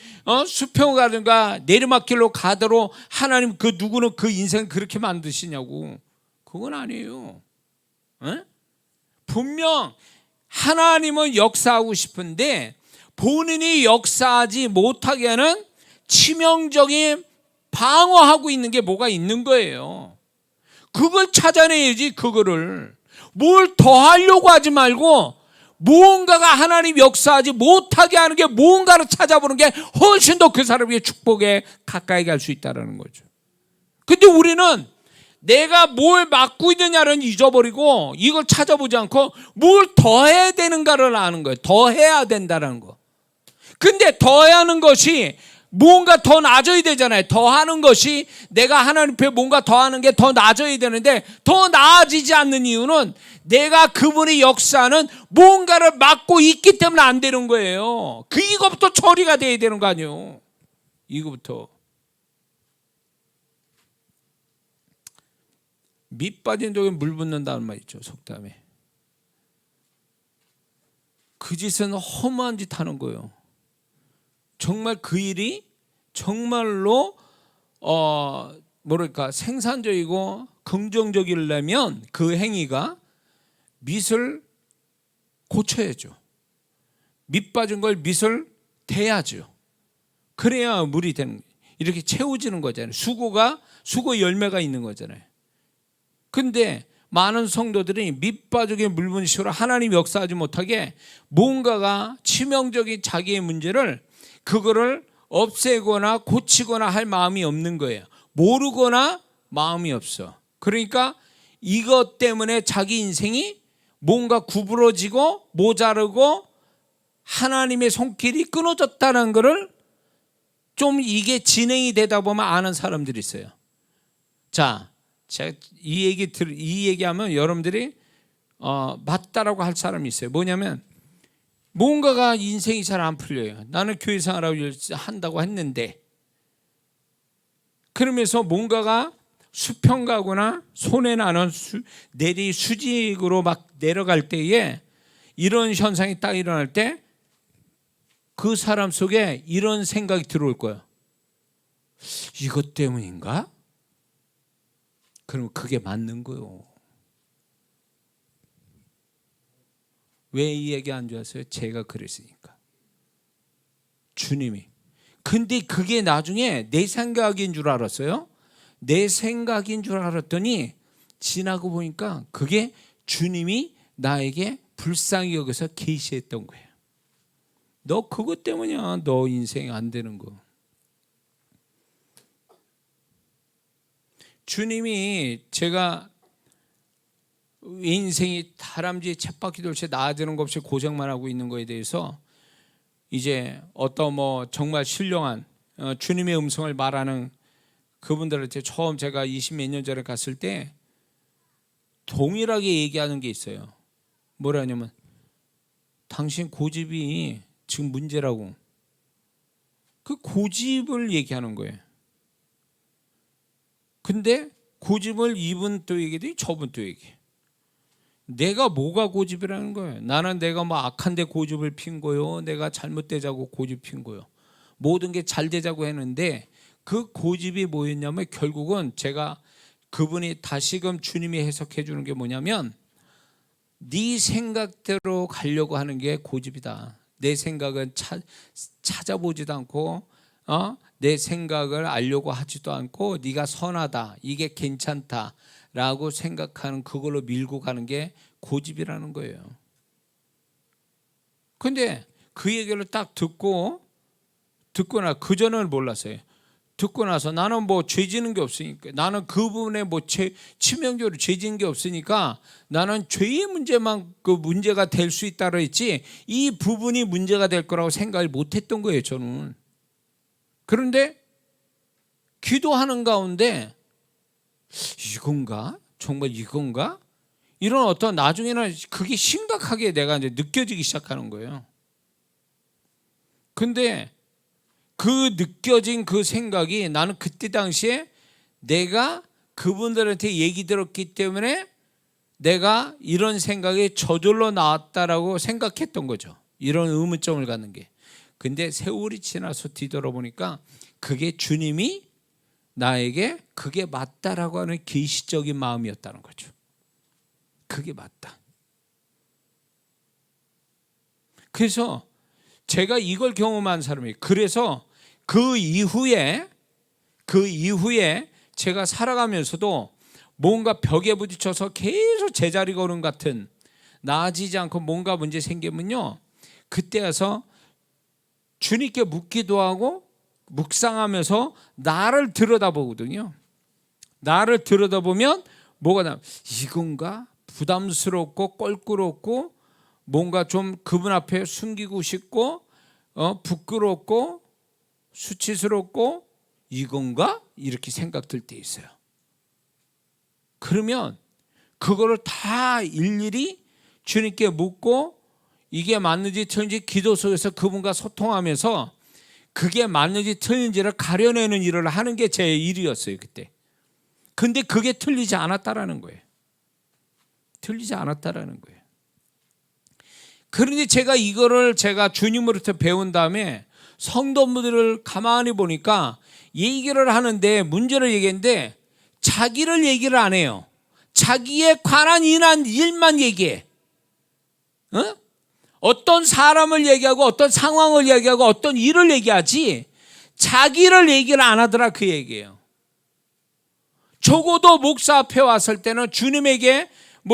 수평을 가든가 내리막길로 가도록 하나님 그 누구는 그 인생을 그렇게 만드시냐고. 그건 아니에요. 분명 하나님은 역사하고 싶은데 본인이 역사하지 못하게 하는 치명적인 방어하고 있는 게 뭐가 있는 거예요. 그걸 찾아내야지. 그거를 뭘 더 하려고 하지 말고 무언가가 하나님 역사하지 못하게 하는 게 무언가를 찾아보는 게 훨씬 더 그 사람의 축복에 가까이 갈 수 있다는 거죠. 근데 우리는 내가 뭘 맡고 있느냐를 잊어버리고 이걸 찾아보지 않고 뭘 더 해야 되는가를 아는 거예요. 더 해야 된다는 거. 근데 더 해야 하는 것이 뭔가 더 나아져야 되잖아요. 더 하는 것이 내가 하나님 앞에 뭔가 더 하는 게 더 나아져야 되는데 더 나아지지 않는 이유는 내가 그분의 역사는 뭔가를 막고 있기 때문에 안 되는 거예요. 이거부터 처리가 돼야 되는 거 아니에요. 이거부터. 밑 빠진 독에 물 붓는다는 말 있죠. 속담에. 그 짓은 허무한 짓 하는 거예요. 정말 그 일이 정말로 뭐랄까 생산적이고 긍정적이려면 그 행위가 밑을 고쳐야죠. 밑 빠진 걸 밑을 대야죠. 그래야 물이 되는, 이렇게 채워지는 거잖아요. 수고 열매가 있는 거잖아요. 근데 많은 성도들이 밑 빠지게 물 부은 식으로 하나님 역사하지 못하게 뭔가가 치명적인 자기의 문제를 그거를 없애거나 고치거나 할 마음이 없는 거예요. 모르거나 마음이 없어. 그러니까 이것 때문에 자기 인생이 뭔가 구부러지고 모자르고 하나님의 손길이 끊어졌다는 것을 좀 이게 진행이 되다 보면 아는 사람들이 있어요. 자, 제가 이 얘기하면 여러분들이 맞다라고 할 사람이 있어요. 뭐냐면 뭔가가 인생이 잘 안 풀려요. 나는 교회 생활을 한다고 했는데 그러면서 뭔가가 수평 가거나 손해 나는 수직으로 막 내려갈 때에 이런 현상이 딱 일어날 때 그 사람 속에 이런 생각이 들어올 거예요. 이것 때문인가? 그럼 그게 맞는 거예요. 왜 이 얘기 안 좋았어요? 제가 그랬으니까. 주님이. 근데 그게 나중에 내 생각인 줄 알았어요. 내 생각인 줄 알았더니 지나고 보니까 그게 주님이 나에게 불쌍히 여겨서 계시했던 거예요. 너 그것 때문이야. 너 인생 안 되는 거. 주님이 제가 인생이 다람쥐 쳇바퀴 돌채 나아지는 것 없이 고생만 하고 있는 거에 대해서 이제 어떤 정말 신령한 주님의 음성을 말하는 그분들한테 처음 제가 20몇 년 전에 갔을 때 동일하게 얘기하는 게 있어요. 뭐라냐면 당신 고집이 지금 문제라고. 그 고집을 얘기하는 거예요. 근데 고집을 이분 또 얘기해, 저분 또 얘기해. 내가 뭐가 고집이라는 거예요? 나는 내가 악한데 고집을 핀 거요. 내가 잘못되자고 고집 핀 거요. 모든 게 잘 되자고 했는데 그 고집이 뭐였냐면 결국은 제가 그분이 다시금 주님이 해석해 주는 게 뭐냐면 네 생각대로 가려고 하는 게 고집이다. 내 생각은 찾아보지도 않고 내 생각을 알려고 하지도 않고 네가 선하다, 이게 괜찮다라고 생각하는 그걸로 밀고 가는 게 고집이라는 거예요. 근데 그 얘기를 딱 듣고 나 그전에는 몰랐어요. 듣고 나서 나는 죄 지는 게 없으니까, 나는 그 부분에 치명적으로 죄 지는 게 없으니까 나는 죄의 문제만 그 문제가 될 수 있다고 했지 이 부분이 문제가 될 거라고 생각을 못 했던 거예요, 저는. 그런데 기도하는 가운데 이건가? 정말 이건가? 이런 어떤 나중에는 그게 심각하게 내가 이제 느껴지기 시작하는 거예요. 근데 그 느껴진 그 생각이 나는 그때 당시에 내가 그분들한테 얘기 들었기 때문에 내가 이런 생각이 저절로 나왔다라고 생각했던 거죠. 이런 의문점을 갖는 게. 근데 세월이 지나서 뒤돌아보니까 그게 주님이 나에게 그게 맞다라고 하는 계시적인 마음이었다는 거죠. 그게 맞다. 그래서 제가 이걸 경험한 사람이에요. 그래서 그 이후에 제가 살아가면서도 뭔가 벽에 부딪혀서 계속 제자리 걸음 같은, 나아지지 않고 뭔가 문제 생기면요, 그때 와서 주님께 묻기도 하고 묵상하면서 나를 들여다보거든요. 나를 들여다보면 뭐가 나? 이건가? 부담스럽고 껄끄럽고 뭔가 좀 그분 앞에 숨기고 싶고 부끄럽고 수치스럽고 이건가? 이렇게 생각될 때 있어요. 그러면 그거를 다 일일이 주님께 묻고 이게 맞는지 틀린지 기도 속에서 그분과 소통하면서 그게 맞는지 틀린지를 가려내는 일을 하는 게 제 일이었어요, 그때. 근데 그게 틀리지 않았다라는 거예요. 틀리지 않았다라는 거예요. 그런데 제가 이거를 주님으로부터 배운 다음에 성도분들을 가만히 보니까 얘기를 하는데 문제를 얘기했는데 자기를 얘기를 안 해요. 자기에 관한 일만 얘기해. 어떤 사람을 얘기하고 어떤 상황을 얘기하고 어떤 일을 얘기하지 자기를 얘기를 안 하더라, 그 얘기예요. 적어도 목사 앞에 왔을 때는 주님에게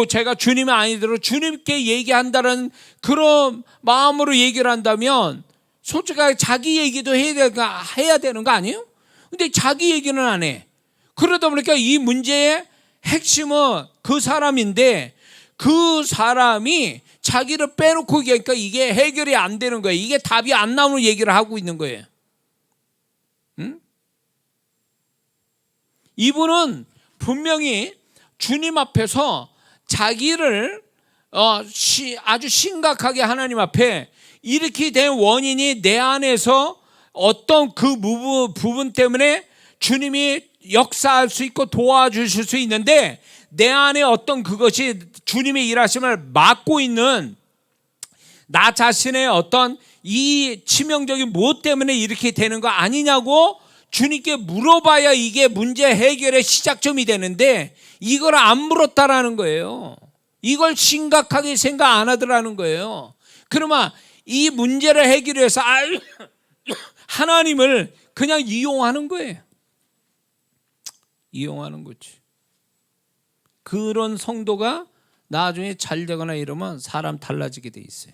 제가 주님이 아니더라도 주님께 얘기한다는 그런 마음으로 얘기를 한다면 솔직하게 자기 얘기도 해야 되는 거 아니에요? 근데 자기 얘기는 안 해. 그러다 보니까 이 문제의 핵심은 그 사람인데 그 사람이 자기를 빼놓고 얘기하니까 이게 해결이 안 되는 거예요. 이게 답이 안 나오는 얘기를 하고 있는 거예요. 응? 이분은 분명히 주님 앞에서 자기를 아주 심각하게 하나님 앞에 이렇게 된 원인이 내 안에서 어떤 그 부분 때문에 주님이 역사할 수 있고 도와주실 수 있는데 내 안에 어떤 그것이 주님의 일하심을 막고 있는 나 자신의 어떤 이 치명적인 무엇 때문에 이렇게 되는 거 아니냐고 주님께 물어봐야 이게 문제 해결의 시작점이 되는데 이걸 안 물었다라는 거예요. 이걸 심각하게 생각 안 하더라는 거예요. 그러면 이 문제를 해결해서 하나님을 그냥 이용하는 거예요. 이용하는 거지. 그런 성도가 나중에 잘 되거나 이러면 사람 달라지게 돼 있어요.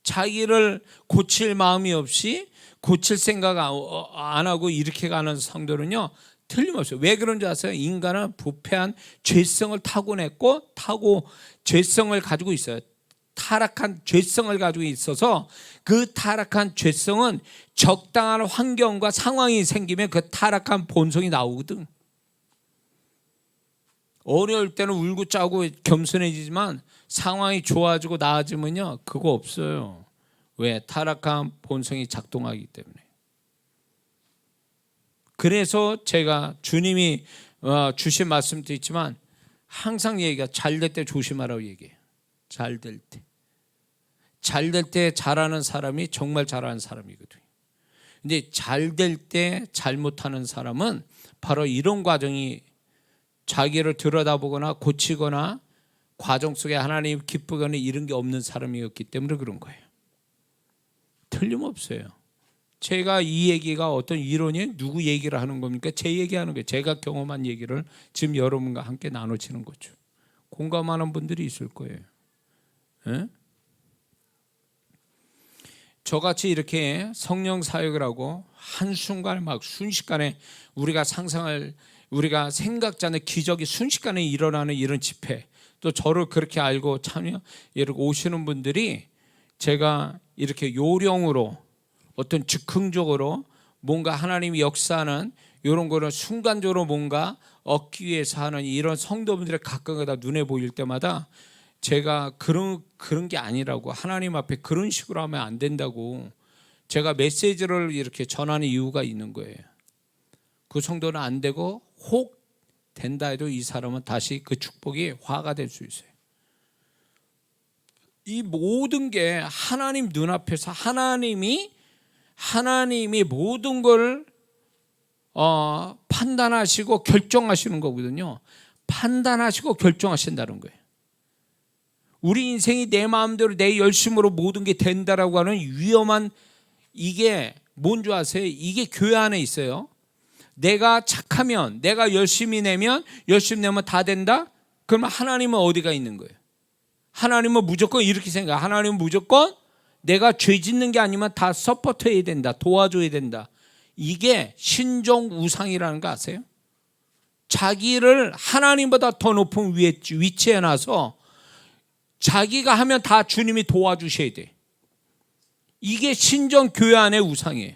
자기를 고칠 마음이 없이 고칠 생각 안 하고 이렇게 가는 성도는요 틀림없어요. 왜 그런지 아세요? 인간은 부패한 죄성을 타고냈고 죄성을 가지고 있어요. 타락한 죄성을 가지고 있어서 그 타락한 죄성은 적당한 환경과 상황이 생기면 그 타락한 본성이 나오거든. 어려울 때는 울고 짜고 겸손해지지만 상황이 좋아지고 나아지면요 그거 없어요. 왜? 타락한 본성이 작동하기 때문에. 그래서 제가 주님이 주신 말씀도 있지만 항상 얘기가 잘 될 때 조심하라고 얘기해요. 잘 될 때. 잘 될 때 잘하는 사람이 정말 잘하는 사람이거든요. 근데 잘 될 때 잘못하는 사람은 바로 이런 과정이 자기를 들여다보거나 고치거나 과정 속에 하나님 기쁘거나 이런 게 없는 사람이었기 때문에 그런 거예요. 틀림없어요. 제가 이 얘기가 어떤 이론이 누구 얘기를 하는 겁니까? 제 얘기하는 거예요. 제가 경험한 얘기를 지금 여러분과 함께 나눠지는 거죠. 공감하는 분들이 있을 거예요. 에? 저같이 이렇게 성령 사역을 하고 한순간에 막 순식간에 우리가 생각지 않는 기적이 순식간에 일어나는 이런 집회, 또 저를 그렇게 알고 참여 이렇게 오시는 분들이 제가 이렇게 요령으로 어떤 즉흥적으로 뭔가 하나님이 역사하는 이런 거를 순간적으로 뭔가 얻기 위해서 하는 이런 성도분들의 가까이다 눈에 보일 때마다 제가 그런 게 아니라고, 하나님 앞에 그런 식으로 하면 안 된다고 제가 메시지를 이렇게 전하는 이유가 있는 거예요. 그 성도는 안 되고 혹 된다 해도 이 사람은 다시 그 축복이 화가 될 수 있어요. 이 모든 게 하나님 눈앞에서 하나님이 모든 걸 판단하시고 결정하시는 거거든요. 판단하시고 결정하신다는 거예요. 우리 인생이 내 마음대로 내 열심으로 모든 게 된다라고 하는 위험한, 이게 뭔지 아세요? 이게 교회 안에 있어요. 내가 착하면, 내가 열심히 내면 다 된다? 그러면 하나님은 어디가 있는 거예요? 하나님은 무조건 이렇게 생각해요. 하나님은 무조건 내가 죄 짓는 게 아니면 다 서포트해야 된다, 도와줘야 된다. 이게 신종 우상이라는 거 아세요? 자기를 하나님보다 더 높은 위치에 놔서 자기가 하면 다 주님이 도와주셔야 돼. 이게 신종 교회 안의 우상이에요.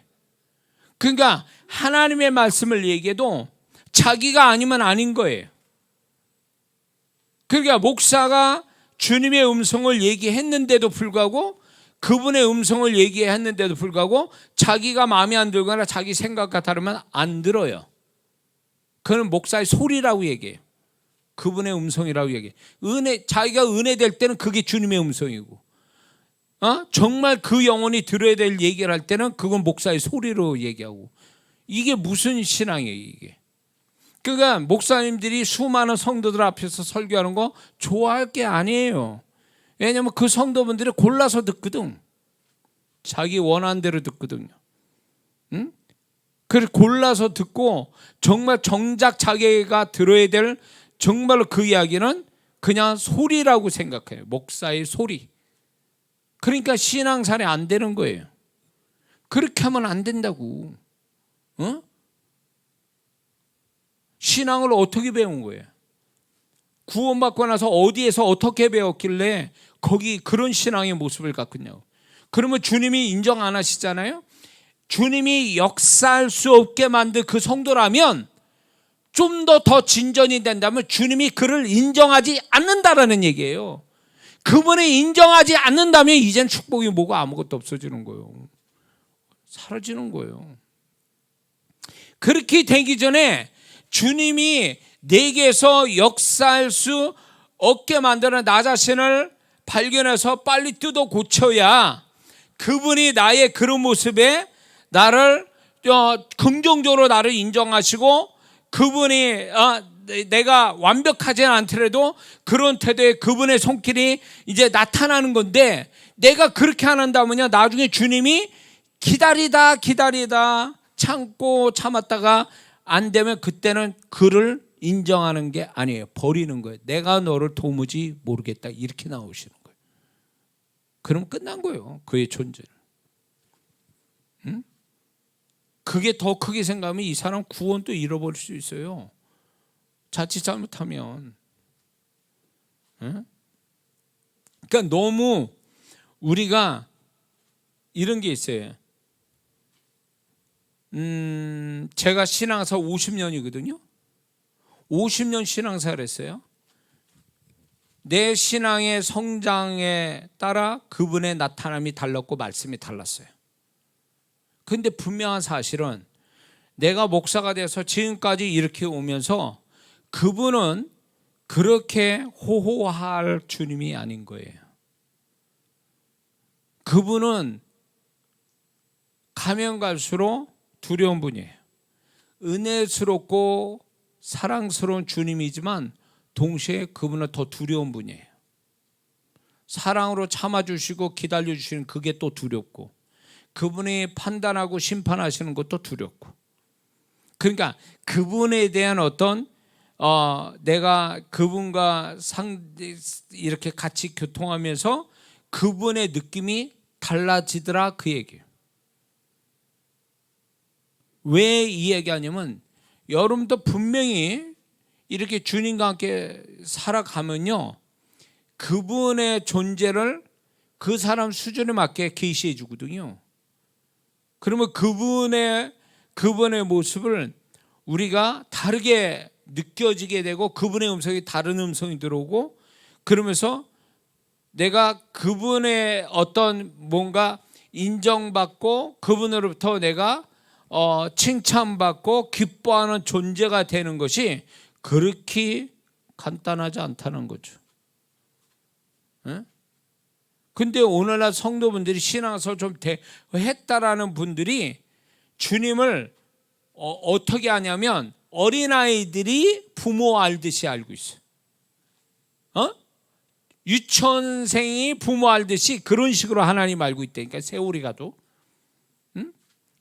그러니까 하나님의 말씀을 얘기해도 자기가 아니면 아닌 거예요. 그러니까 목사가 주님의 음성을 얘기했는데도 불구하고, 그분의 음성을 얘기했는데도 불구하고 자기가 마음에 안 들거나 자기 생각과 다르면 안 들어요. 그건 목사의 소리라고 얘기해요. 그분의 음성이라고 얘기해요. 자기가 은혜될 때는 그게 주님의 음성이고, 정말 그 영혼이 들어야 될 얘기를 할 때는 그건 목사의 소리로 얘기하고. 이게 무슨 신앙이에요, 이게. 그러니까 목사님들이 수많은 성도들 앞에서 설교하는 거 좋아할 게 아니에요. 왜냐하면 그 성도분들이 골라서 듣거든. 자기 원하는 대로 듣거든요. 응? 그래서 골라서 듣고 정말 정작 자기가 들어야 될 정말로 그 이야기는 그냥 소리라고 생각해요. 목사의 소리. 그러니까 신앙생활이 안 되는 거예요. 그렇게 하면 안 된다고. 신앙을 어떻게 배운 거예요? 구원받고 나서 어디에서 어떻게 배웠길래 거기 그런 신앙의 모습을 갖겠냐고. 그러면 주님이 인정 안 하시잖아요. 주님이 역사할 수 없게 만든 그 성도라면 좀 더 진전이 된다면 주님이 그를 인정하지 않는다라는 얘기예요. 그분이 인정하지 않는다면 이젠 축복이 뭐가 아무것도 없어지는 거예요. 사라지는 거예요. 그렇게 되기 전에 주님이 내게서 역사할 수 없게 만드는 나 자신을 발견해서 빨리 뜯어 고쳐야 그분이 나의 그런 모습에 나를 긍정적으로 나를 인정하시고, 그분이 내가 완벽하지는 않더라도 그런 태도에 그분의 손길이 이제 나타나는 건데, 내가 그렇게 안 한다면요 나중에 주님이 기다리다 참고 참았다가 안 되면 그때는 그를 인정하는 게 아니에요. 버리는 거예요. 내가 너를 도무지 모르겠다 이렇게 나오시는 거예요. 그럼 끝난 거예요. 그의 존재를. 응? 그게 더 크게 생각하면 이 사람 구원도 잃어버릴 수 있어요. 자칫 잘못하면. 응? 그러니까 너무 우리가 이런 게 있어요. 제가 신앙사 50년이거든요. 50년 신앙생활 했어요. 내 신앙의 성장에 따라 그분의 나타남이 달랐고 말씀이 달랐어요. 근데 분명한 사실은 내가 목사가 돼서 지금까지 이렇게 오면서 그분은 그렇게 호호할 주님이 아닌 거예요. 그분은 가면 갈수록 두려운 분이에요. 은혜스럽고 사랑스러운 주님이지만 동시에 그분은 더 두려운 분이에요. 사랑으로 참아주시고 기다려주시는 그게 또 두렵고, 그분이 판단하고 심판하시는 것도 두렵고. 그러니까 그분에 대한 어떤 내가 그분과 이렇게 같이 교통하면서 그분의 느낌이 달라지더라 그 얘기예요. 왜 이 얘기하냐면 여러분도 분명히 이렇게 주님과 함께 살아가면요 그분의 존재를 그 사람 수준에 맞게 계시해 주거든요. 그러면 그분의 모습을 우리가 다르게 느껴지게 되고, 그분의 음성이 다른 음성이 들어오고, 그러면서 내가 그분의 어떤 뭔가 인정받고 그분으로부터 내가 칭찬받고 기뻐하는 존재가 되는 것이 그렇게 간단하지 않다는 거죠. 근데 오늘날 성도분들이 신앙생활 좀 했다라는 분들이 주님을 어떻게 하냐면 어린아이들이 부모 알듯이 알고 있어요. 유치원생이 부모 알듯이 그런 식으로 하나님 알고 있다니까. 세월이 가도.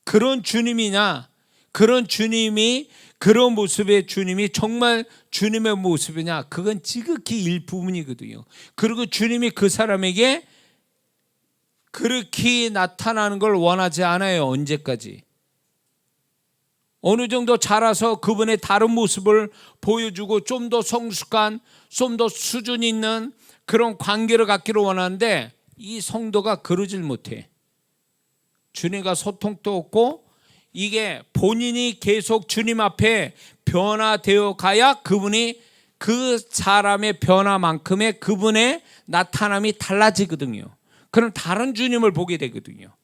그런 주님이냐, 그런 주님이, 그런 모습의 주님이 정말 주님의 모습이냐, 그건 지극히 일부분이거든요. 그리고 주님이 그 사람에게 그렇게 나타나는 걸 원하지 않아요. 언제까지. 어느 정도 자라서 그분의 다른 모습을 보여주고 좀 더 성숙한, 좀 더 수준 있는 그런 관계를 갖기를 원하는데, 이 성도가 그러질 못해. 주님과 소통도 없고 이게 본인이 계속 주님 앞에 변화되어 가야 그분이 그 사람의 변화만큼의 그분의 나타남이 달라지거든요. 그럼 다른 주님을 보게 되거든요.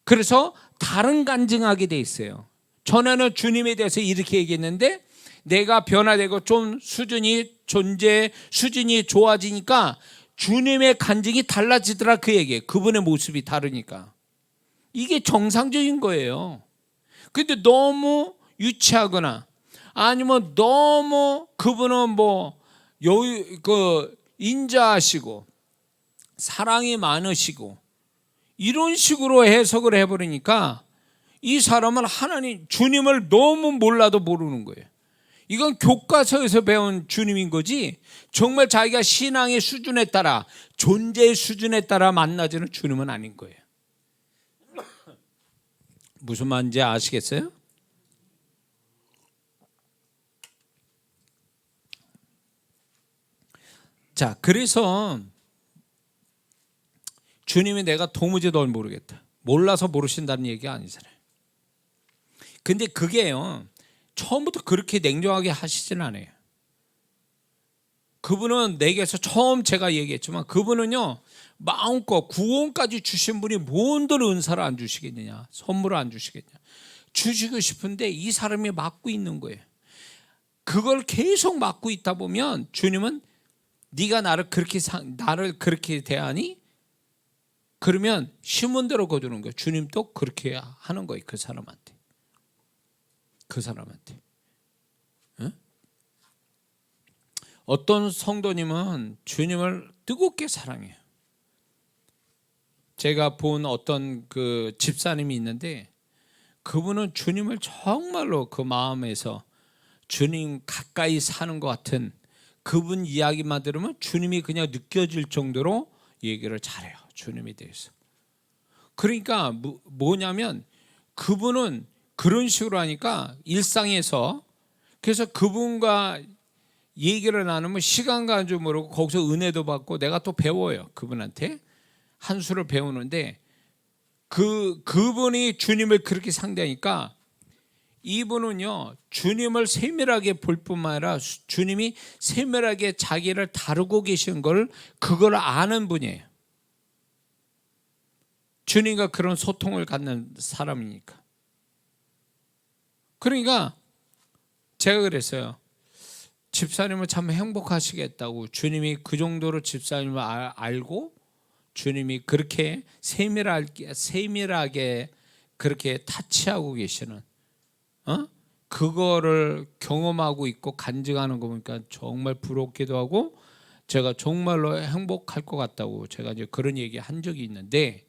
그래서 다른 간증하게 돼 있어요. 전에는 주님에 대해서 이렇게 얘기했는데 내가 변화되고 좀 존재 수준이 좋아지니까 주님의 간증이 달라지더라, 그 얘기예요. 그분의 모습이 다르니까. 이게 정상적인 거예요. 근데 너무 유치하거나 아니면 너무 그분은 인자하시고 사랑이 많으시고 이런 식으로 해석을 해버리니까 이 사람은 하나님 주님을 너무 몰라도 모르는 거예요. 이건 교과서에서 배운 주님인 거지 정말 자기가 신앙의 수준에 따라 존재의 수준에 따라 만나지는 주님은 아닌 거예요. 무슨 말인지 아시겠어요? 자, 그래서 주님이 내가 도무지 널 모르겠다, 몰라서 모르신다는 얘기가 아니잖아요. 근데 그게요 처음부터 그렇게 냉정하게 하시진 않아요. 그분은 내게서 처음 제가 얘기했지만 그분은요 마음껏 구원까지 주신 분이 뭔들 은사를 안 주시겠느냐, 선물을 안 주시겠냐, 주시고 싶은데 이 사람이 막고 있는 거예요. 그걸 계속 막고 있다 보면 주님은 네가 나를 그렇게 대하니? 그러면 심은 대로 거두는 거예요. 주님도 그렇게 하는 거예요. 그 사람한테. 응? 어떤 성도님은 주님을 뜨겁게 사랑해요. 제가 본 어떤 그 집사님이 있는데 그분은 주님을 정말로 그 마음에서 주님 가까이 사는 것 같은, 그분 이야기만 들으면 주님이 그냥 느껴질 정도로 얘기를 잘해요. 주님에 대해서. 그러니까 뭐냐면 그분은 그런 식으로 하니까 일상에서, 그래서 그분과 얘기를 나누면 시간 가는 줄 모르고 거기서 은혜도 받고 내가 또 배워요. 그분한테 한 수를 배우는데 그분이 주님을 그렇게 상대하니까 이분은요 주님을 세밀하게 볼 뿐만 아니라 주님이 세밀하게 자기를 다루고 계신 걸 그걸 아는 분이에요. 주님과 그런 소통을 갖는 사람이니까. 그러니까 제가 그랬어요. 집사님은 참 행복하시겠다고. 주님이 그 정도로 집사님을 알고 주님이 그렇게 세밀하게 그렇게 타치하고 계시는 그거를 경험하고 있고 간증하는 거 보니까 정말 부럽기도 하고 제가 정말로 행복할 것 같다고 제가 이제 그런 얘기 한 적이 있는데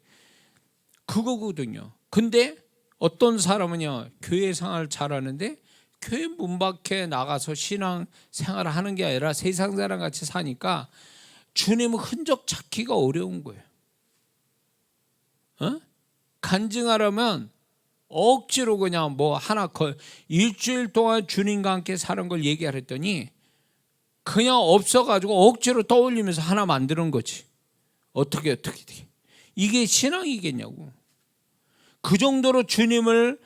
그거거든요. 근데 어떤 사람은요 교회 생활을 잘하는데 교회 문 밖에 나가서 신앙 생활을 하는 게 아니라 세상 사람 같이 사니까 주님의 흔적 찾기가 어려운 거예요. 간증하려면 억지로 그냥 일주일 동안 주님과 함께 사는 걸 얘기하랬더니 그냥 없어가지고 억지로 떠올리면서 하나 만드는 거지. 어떻게 이게 신앙이겠냐고. 그 정도로 주님을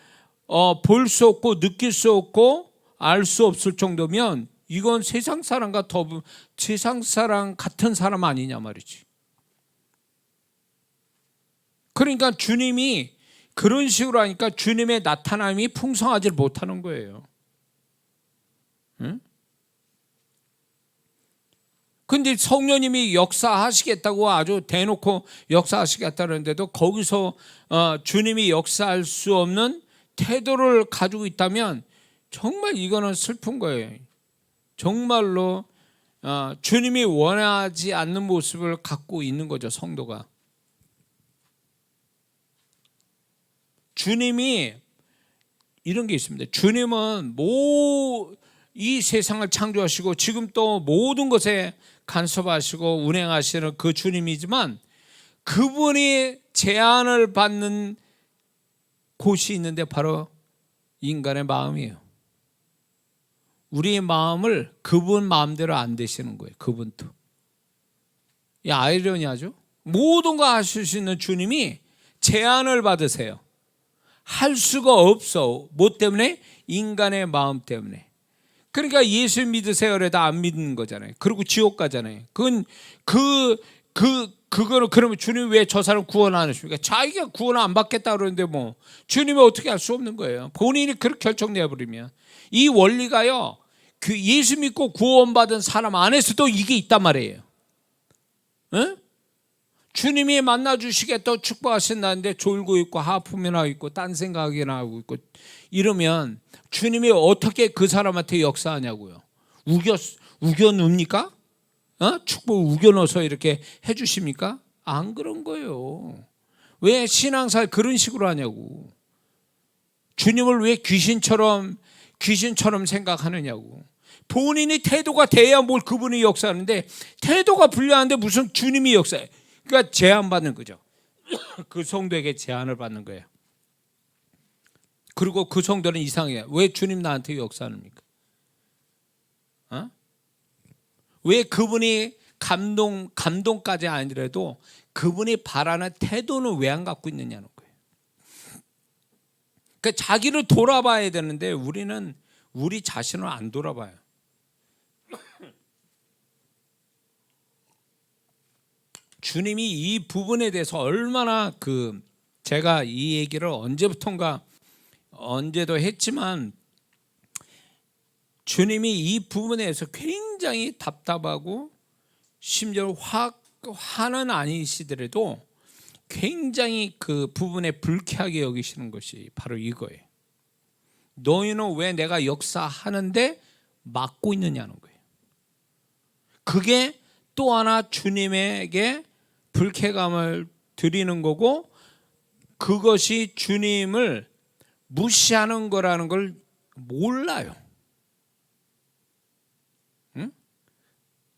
볼 수 없고 느낄 수 없고 알 수 없을 정도면 이건 세상 사람 같은 사람 아니냐 말이지. 그러니까 주님이 그런 식으로 하니까 주님의 나타남이 풍성하지 못하는 거예요. 응? 근데 성령님이 역사하시겠다고 아주 대놓고 역사하시겠다는데도 거기서 주님이 역사할 수 없는 태도를 가지고 있다면 정말 이거는 슬픈 거예요. 정말로 주님이 원하지 않는 모습을 갖고 있는 거죠, 성도가. 주님이 이런 게 있습니다. 주님은 이 세상을 창조하시고 지금 또 모든 것에 간섭하시고 운행하시는 그 주님이지만 그분이 제한을 받는 곳이 있는데 바로 인간의 마음이에요. 우리의 마음을 그분 마음대로 안 되시는 거예요. 그분도. 이 아이러니하죠. 모든 거 하실 수 있는 주님이 제한을 받으세요. 할 수가 없어. 뭐 때문에? 인간의 마음 때문에. 그러니까 예수 믿으세요 그래도 안 믿는 거잖아요. 그리고 지옥 가잖아요. 그건 그거를 그러면 주님 왜 저 사람 구원 안 하십니까? 자기가 구원 안 받겠다 그러는데 뭐 주님이 어떻게 할 수 없는 거예요. 본인이 그렇게 결정내 버리면. 이 원리가요. 그 예수 믿고 구원받은 사람 안에서도 이게 있단 말이에요. 응? 주님이 만나 주시겠다고 축복하신다는데 졸고 있고 하품이나 있고 딴 생각이나 하고 있고 이러면 주님이 어떻게 그 사람한테 역사하냐고요. 우겨 넣습니까? 축복 우겨 넣어서 이렇게 해주십니까? 안 그런 거예요. 왜 신앙생활 그런 식으로 하냐고. 주님을 왜 귀신처럼 생각하느냐고. 본인이 태도가 돼야 뭘 그분이 역사하는데 태도가 불량한데 무슨 주님이 역사해. 그러니까 제한받는 거죠. 그 성도에게 제한을 받는 거예요. 그리고 그 성도는 이상해요. 왜 주님 나한테 역사합니까? 왜 그분이 감동까지 아니더라도 그분이 바라는 태도는 왜 안 갖고 있느냐는 거예요. 그러니까 자기를 돌아봐야 되는데 우리는 우리 자신을 안 돌아봐요. 주님이 이 부분에 대해서 얼마나 제가 이 얘기를 언제도 했지만 주님이 이 부분에 대해서 굉장히 답답하고 심지어 화는 아니시더라도 굉장히 그 부분에 불쾌하게 여기시는 것이 바로 이거예요. 너희는 왜 내가 역사하는데 막고 있느냐는 거예요. 그게 또 하나 주님에게 불쾌감을 드리는 거고 그것이 주님을 무시하는 거라는 걸 몰라요. 응?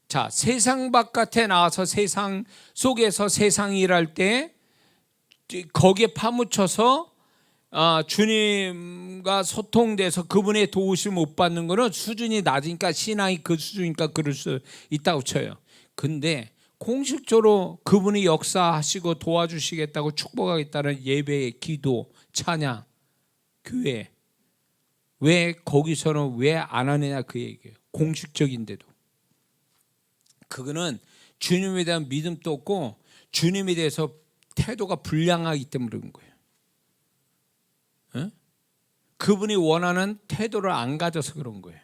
자, 세상 바깥에 나와서 세상 속에서 세상 일할 때 거기에 파묻혀서 주님과 소통돼서 그분의 도우심을 못 받는 거는 수준이 낮으니까 신앙이 그 수준이니까 그럴 수 있다고 쳐요. 근데 공식적으로 그분이 역사하시고 도와주시겠다고 축복하겠다는 예배, 기도, 찬양, 교회 왜 거기서는 왜 안 하느냐 그 얘기예요. 공식적인데도. 그거는 주님에 대한 믿음도 없고 주님에 대해서 태도가 불량하기 때문에 그런 거예요. 에? 그분이 원하는 태도를 안 가져서 그런 거예요.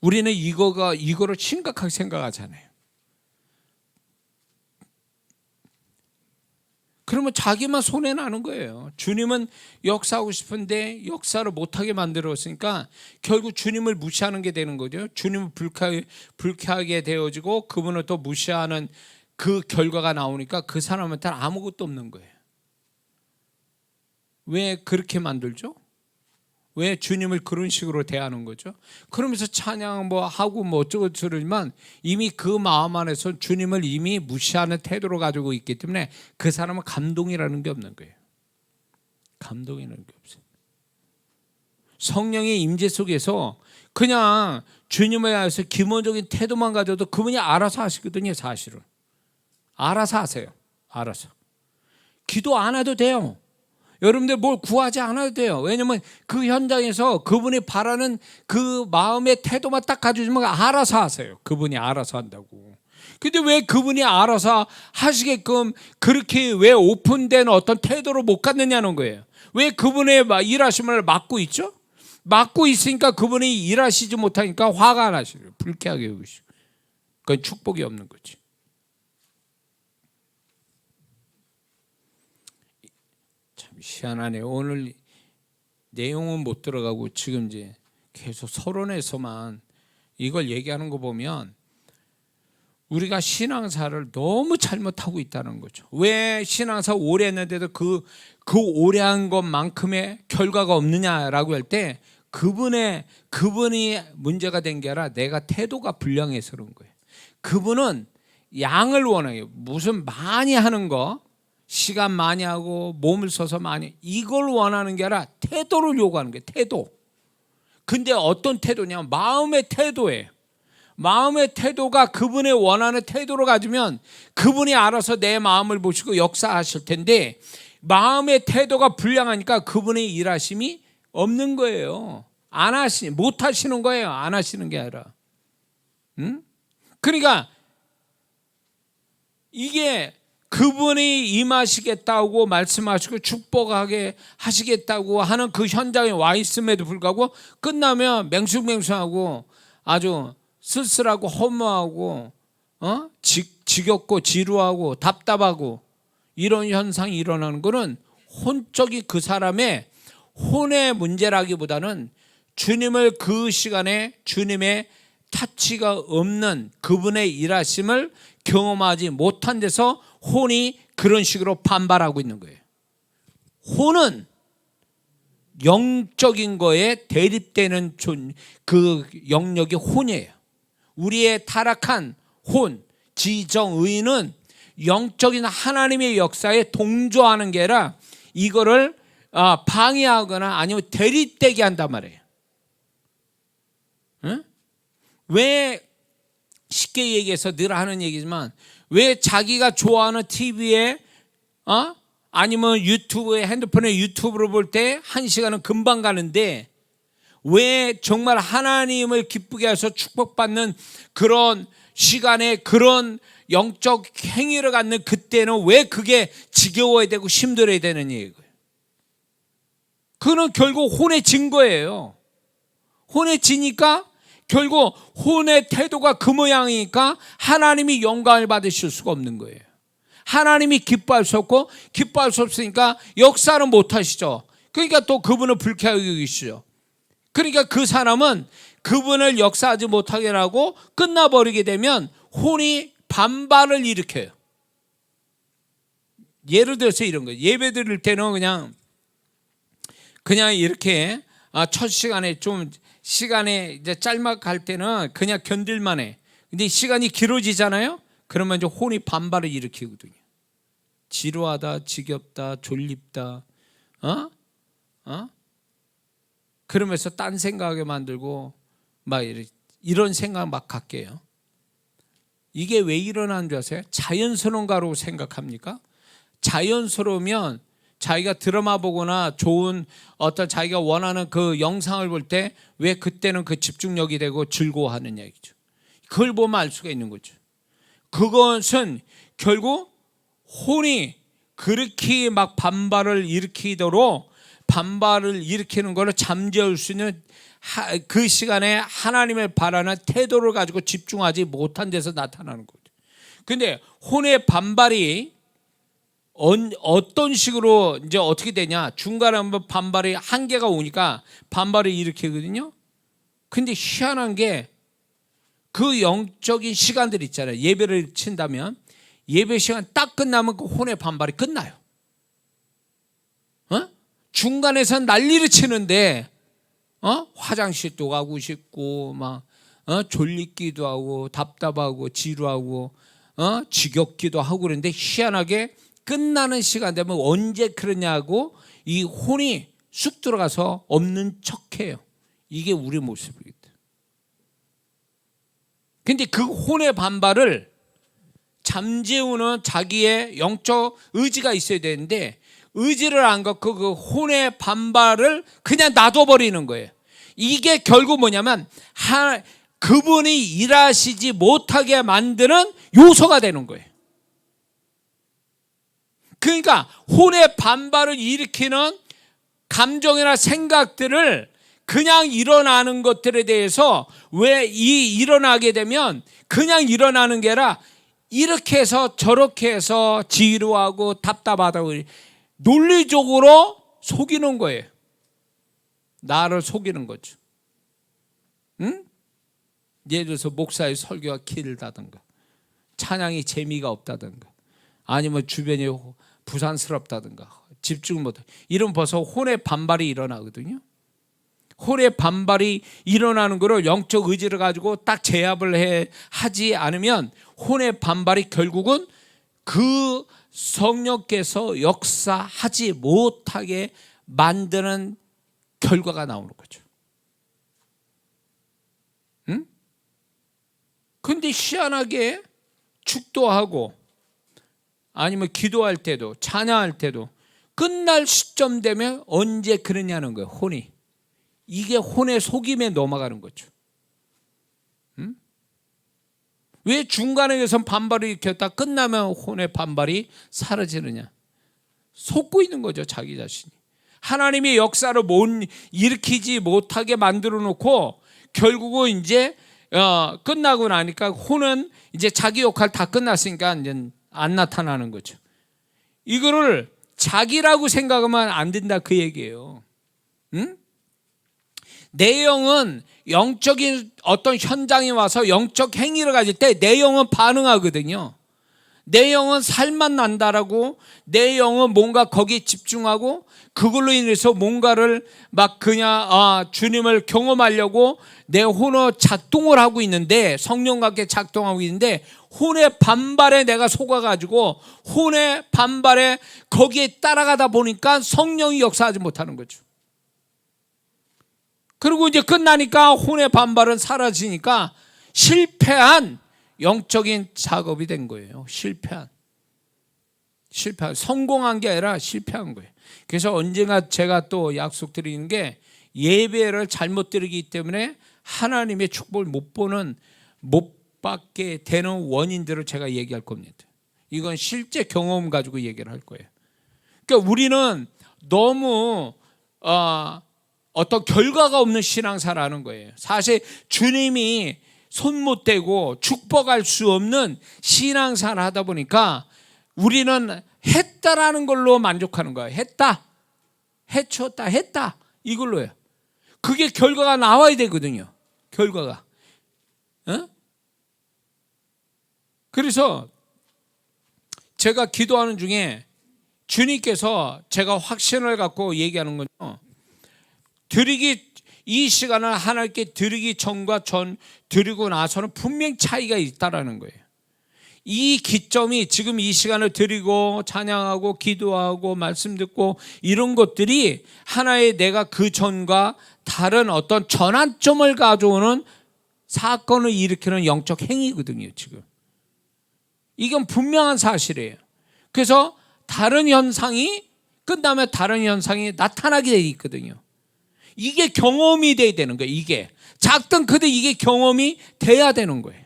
우리는 이거를 심각하게 생각하잖아요. 그러면 자기만 손해나는 거예요. 주님은 역사하고 싶은데 역사를 못하게 만들었으니까 결국 주님을 무시하는 게 되는 거죠. 주님을 불쾌하게 되어지고 그분을 또 무시하는 그 결과가 나오니까 그 사람한테는 아무것도 없는 거예요. 왜 그렇게 만들죠? 왜 주님을 그런 식으로 대하는 거죠? 그러면서 찬양 하고 어쩌고 저쩌지만 이미 그 마음 안에서 주님을 이미 무시하는 태도로 가지고 있기 때문에 그 사람은 감동이라는 게 없는 거예요. 감동이라는 게 없어요. 성령의 임재 속에서 그냥 주님에 대해서 기본적인 태도만 가져도 그분이 알아서 하시거든요. 사실은 알아서 하세요. 알아서 기도 안 해도 돼요. 여러분들 뭘 구하지 않아도 돼요. 왜냐하면 그 현장에서 그분이 바라는 그 마음의 태도만 딱 가져주면 알아서 하세요. 그분이 알아서 한다고. 근데 왜 그분이 알아서 하시게끔 그렇게 왜 오픈된 어떤 태도로 못 갖느냐는 거예요. 왜 그분의 일하심을 막고 있죠? 막고 있으니까 그분이 일하시지 못하니까 화가 나시고 불쾌하게 여기시고 그건 축복이 없는 거지. 희한하네요. 오늘 내용은 못 들어가고 지금 이제 계속 서론에서만 이걸 얘기하는 거 보면 우리가 신앙사를 너무 잘못하고 있다는 거죠. 왜 신앙사 오래 했는데도 그 오래 한 것만큼의 결과가 없느냐라고 할 때 그분이 문제가 된 게 아니라 내가 태도가 불량해서 그런 거예요. 그분은 양을 원해요. 무슨 많이 하는 거 시간 많이 하고 몸을 써서 많이 이걸 원하는 게 아니라 태도를 요구하는 거예요. 태도. 근데 어떤 태도냐면 마음의 태도예요. 마음의 태도가 그분의 원하는 태도로 가지면 그분이 알아서 내 마음을 보시고 역사하실 텐데 마음의 태도가 불량하니까 그분의 일하심이 없는 거예요. 못 하시는 거예요. 안 하시는 게 아니라. 그러니까 이게 그분이 임하시겠다고 말씀하시고 축복하게 하시겠다고 하는 그 현장에 와 있음에도 불구하고 끝나면 맹숭맹숭하고 아주 쓸쓸하고 허무하고 지겹고 지루하고 답답하고 이런 현상이 일어나는 것은 혼적이 그 사람의 혼의 문제라기보다는 주님을 그 시간에 주님의 타치가 없는 그분의 일하심을 경험하지 못한 데서 혼이 그런 식으로 반발하고 있는 거예요. 혼은 영적인 거에 대립되는 그 영역이 혼이에요. 우리의 타락한 혼, 지정의는 영적인 하나님의 역사에 동조하는 게 아니라 이거를 방해하거나 아니면 대립되게 한단 말이에요. 응? 왜 쉽게 얘기해서 늘 하는 얘기지만 왜 자기가 좋아하는 TV에 아니면 유튜브에 핸드폰에 유튜브를 볼 때 1시간은 금방 가는데 왜 정말 하나님을 기쁘게 해서 축복받는 그런 시간에 그런 영적 행위를 갖는 그때는 왜 그게 지겨워야 되고 힘들어야 되는 얘기예요. 그거는 결국 혼의 증거예요. 혼의 지니까 결국 혼의 태도가 그 모양이니까 하나님이 영광을 받으실 수가 없는 거예요. 하나님이 기뻐할 수 없고 기뻐할 수 없으니까 역사는 못 하시죠. 그러니까 또 그분을 불쾌하게 여기시죠. 그러니까 그 사람은 그분을 역사하지 못하게 하고 끝나버리게 되면 혼이 반발을 일으켜요. 예를 들어서 이런 거예요. 예배 드릴 때는 그냥 이렇게 첫 시간에 좀 시간에 이제 짤막할 때는 그냥 견딜만 해. 근데 시간이 길어지잖아요. 그러면 이제 혼이 반발을 일으키거든요. 지루하다, 지겹다, 졸립다, 그러면서 딴 생각하게 만들고 막 이런 생각 막 갖게 해요. 이게 왜 일어나는 줄 아세요? 자연스러운가로 생각합니까? 자연스러우면 자기가 드라마 보거나 좋은 어떤 자기가 원하는 그 영상을 볼 때 왜 그때는 그 집중력이 되고 즐거워하는 얘기죠. 그걸 보면 알 수가 있는 거죠. 그것은 결국 혼이 그렇게 막 반발을 일으키도록 반발을 일으키는 것을 잠재울 수 있는 그 시간에 하나님을 바라는 태도를 가지고 집중하지 못한 데서 나타나는 거죠. 근데 혼의 반발이 어떤 식으로 이제 어떻게 되냐? 중간에 한번 반발이 한계가 오니까 반발을 일으키거든요. 근데 희한한 게 그 영적인 시간들 있잖아요. 예배를 친다면 예배 시간 딱 끝나면 그 혼의 반발이 끝나요. 중간에선 난리를 치는데 화장실도 가고 싶고 막 졸리기도 하고 답답하고 지루하고 지겹기도 하고 그런데 희한하게 끝나는 시간 되면 언제 그러냐고 이 혼이 쑥 들어가서 없는 척해요. 이게 우리 모습이거든. 근데 그 혼의 반발을 잠재우는 자기의 영적 의지가 있어야 되는데 의지를 안 갖고 그 혼의 반발을 그냥 놔둬버리는 거예요. 이게 결국 뭐냐면 그분이 일하시지 못하게 만드는 요소가 되는 거예요. 그러니까 혼의 반발을 일으키는 감정이나 생각들을 그냥 일어나는 것들에 대해서 왜 일어나게 되면 그냥 일어나는 게 아니라 이렇게 해서 저렇게 해서 지루하고 답답하다고 논리적으로 속이는 거예요. 나를 속이는 거죠. 응? 예를 들어서 목사의 설교가 길다든가 찬양이 재미가 없다든가 아니면 주변이 부산스럽다든가 집중 못해 이런 벌써 혼의 반발이 일어나거든요. 혼의 반발이 일어나는 거를 영적 의지를 가지고 딱 제압을 하지 않으면 혼의 반발이 결국은 그 성령께서 역사하지 못하게 만드는 결과가 나오는 거죠. 응? 근데 희한하게 축도하고 아니면 기도할 때도 찬양할 때도 끝날 시점 되면 언제 그러냐는 거예요. 혼이. 이게 혼의 속임에 넘어가는 거죠. 왜 중간에서 반발을 일으켰다 끝나면 혼의 반발이 사라지느냐? 속고 있는 거죠, 자기 자신이. 하나님의 역사를 못 일으키지 못하게 만들어 놓고 결국은 이제 끝나고 나니까 혼은 이제 자기 역할 다 끝났으니까 이제 안 나타나는 거죠. 이거를 자기라고 생각하면 안 된다 그 얘기예요. 응? 내 영은 영적인 어떤 현장에 와서 영적 행위를 가질 때 내 영은 반응하거든요. 내 영은 살만 난다라고 내 영은 뭔가 거기에 집중하고 그걸로 인해서 뭔가를 막 그냥 주님을 경험하려고 내 혼의 작동을 하고 있는데, 성령과 함께 작동하고 있는데 혼의 반발에 내가 속아가지고 혼의 반발에 거기에 따라가다 보니까 성령이 역사하지 못하는 거죠. 그리고 이제 끝나니까 혼의 반발은 사라지니까 실패한 영적인 작업이 된 거예요. 실패한. 성공한 게 아니라 실패한 거예요. 그래서 언젠가 제가 또 약속드리는 게, 예배를 잘못 드리기 때문에 하나님의 축복을 못 받게 되는 원인들을 제가 얘기할 겁니다. 이건 실제 경험 가지고 얘기를 할 거예요. 그러니까 우리는 너무 어떤 결과가 없는 신앙생활하는 거예요. 사실 주님이 손 못 대고 축복할 수 없는 신앙생활 하다 보니까 우리는 했다라는 걸로 만족하는 거예요. 했다, 해쳤다, 했다, 이걸로요. 그게 결과가 나와야 되거든요. 결과가. 그래서 제가 기도하는 중에 주님께서 제가 확신을 갖고 얘기하는 건요, 이 시간을 하나님께 드리기 전과 드리고 나서는 분명 차이가 있다라는 거예요. 이 기점이 지금 이 시간을 드리고 찬양하고 기도하고 말씀 듣고 이런 것들이 하나의 내가 그 전과 다른 어떤 전환점을 가져오는 사건을 일으키는 영적 행위거든요. 지금 이건 분명한 사실이에요. 그래서 다른 현상이 끝나면 다른 현상이 나타나게 돼 있거든요. 이게 경험이 돼야 되는 거예요. 이게 작든 크든 이게 경험이 돼야 되는 거예요.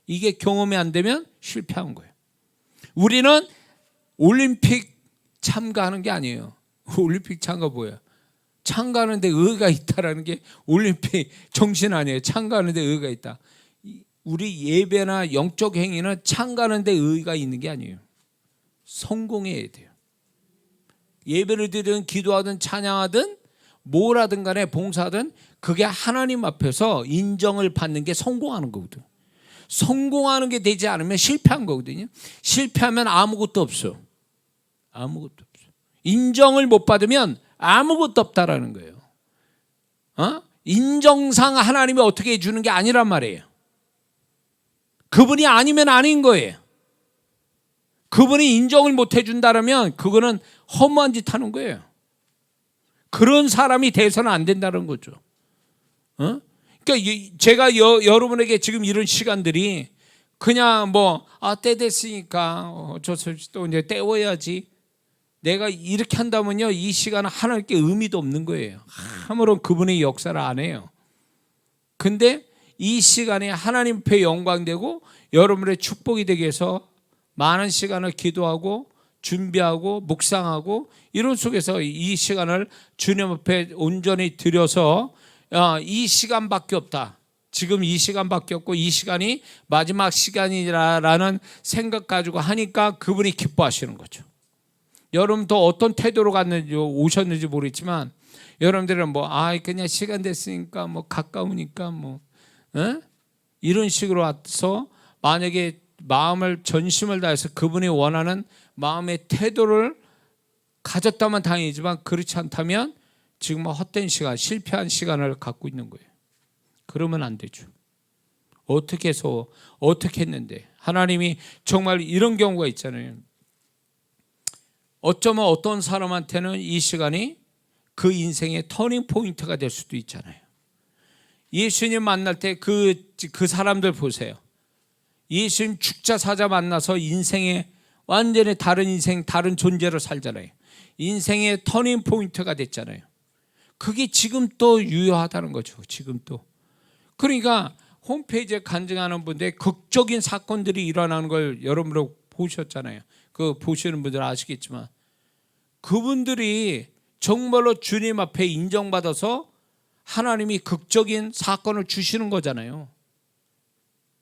이게 경험이 안 되면 실패한 거예요. 우리는 올림픽 참가하는 게 아니에요. 올림픽 참가 뭐야? 참가하는데 의의가 있다라는 게 올림픽 정신 아니에요. 참가하는데 의의가 있다. 우리 예배나 영적 행위는 참가하는데 의의가 있는 게 아니에요. 성공해야 돼요. 예배를 드리든 기도하든 찬양하든 뭘 하든 간에 봉사하든 그게 하나님 앞에서 인정을 받는 게 성공하는 거거든요. 성공하는 게 되지 않으면 실패한 거거든요. 실패하면 아무것도 없어. 아무것도 없어. 인정을 못 받으면 아무것도 없다라는 거예요. 인정상 하나님이 어떻게 해주는 게 아니란 말이에요. 그분이 아니면 아닌 거예요. 그분이 인정을 못 해준다면 그거는 허무한 짓 하는 거예요. 그런 사람이 돼서는 안 된다는 거죠. 그러니까 제가 여러분에게 지금 이런 시간들이 그냥 때 됐으니까 어쩔 또 이제 때워야지, 내가 이렇게 한다면요 이 시간은 하나님께 의미도 없는 거예요. 아무런 그분의 역사를 안 해요. 근데 이 시간에 하나님 앞에 영광되고 여러분의 축복이 되기 위해서 많은 시간을 기도하고 준비하고 묵상하고 이런 속에서 이 시간을 주님 앞에 온전히 드려서 이 시간밖에 없다. 지금 이 시간밖에 없고 이 시간이 마지막 시간이라는 생각 가지고 하니까 그분이 기뻐하시는 거죠. 여러분도 어떤 태도로 갔는지 오셨는지 모르겠지만 여러분들은 그냥 시간 됐으니까 가까우니까 이런 식으로 와서 만약에 마음을 전심을 다해서 그분이 원하는 마음의 태도를 가졌다면 다행이지만 그렇지 않다면 지금 헛된 시간, 실패한 시간을 갖고 있는 거예요. 그러면 안 되죠. 어떻게 해서 어떻게 했는데 하나님이 정말 이런 경우가 있잖아요. 어쩌면 어떤 사람한테는 이 시간이 그 인생의 터닝 포인트가 될 수도 있잖아요. 예수님 만날 때 그 사람들 보세요. 예수님 죽자 사자 만나서 인생에 완전히 다른 인생, 다른 존재로 살잖아요. 인생의 터닝 포인트가 됐잖아요. 그게 지금 또 유효하다는 거죠. 지금 또. 그러니까 홈페이지에 간증하는 분들 극적인 사건들이 일어나는 걸 여러분도 보셨잖아요. 그 보시는 분들 아시겠지만 그분들이 정말로 주님 앞에 인정받아서 하나님이 극적인 사건을 주시는 거잖아요.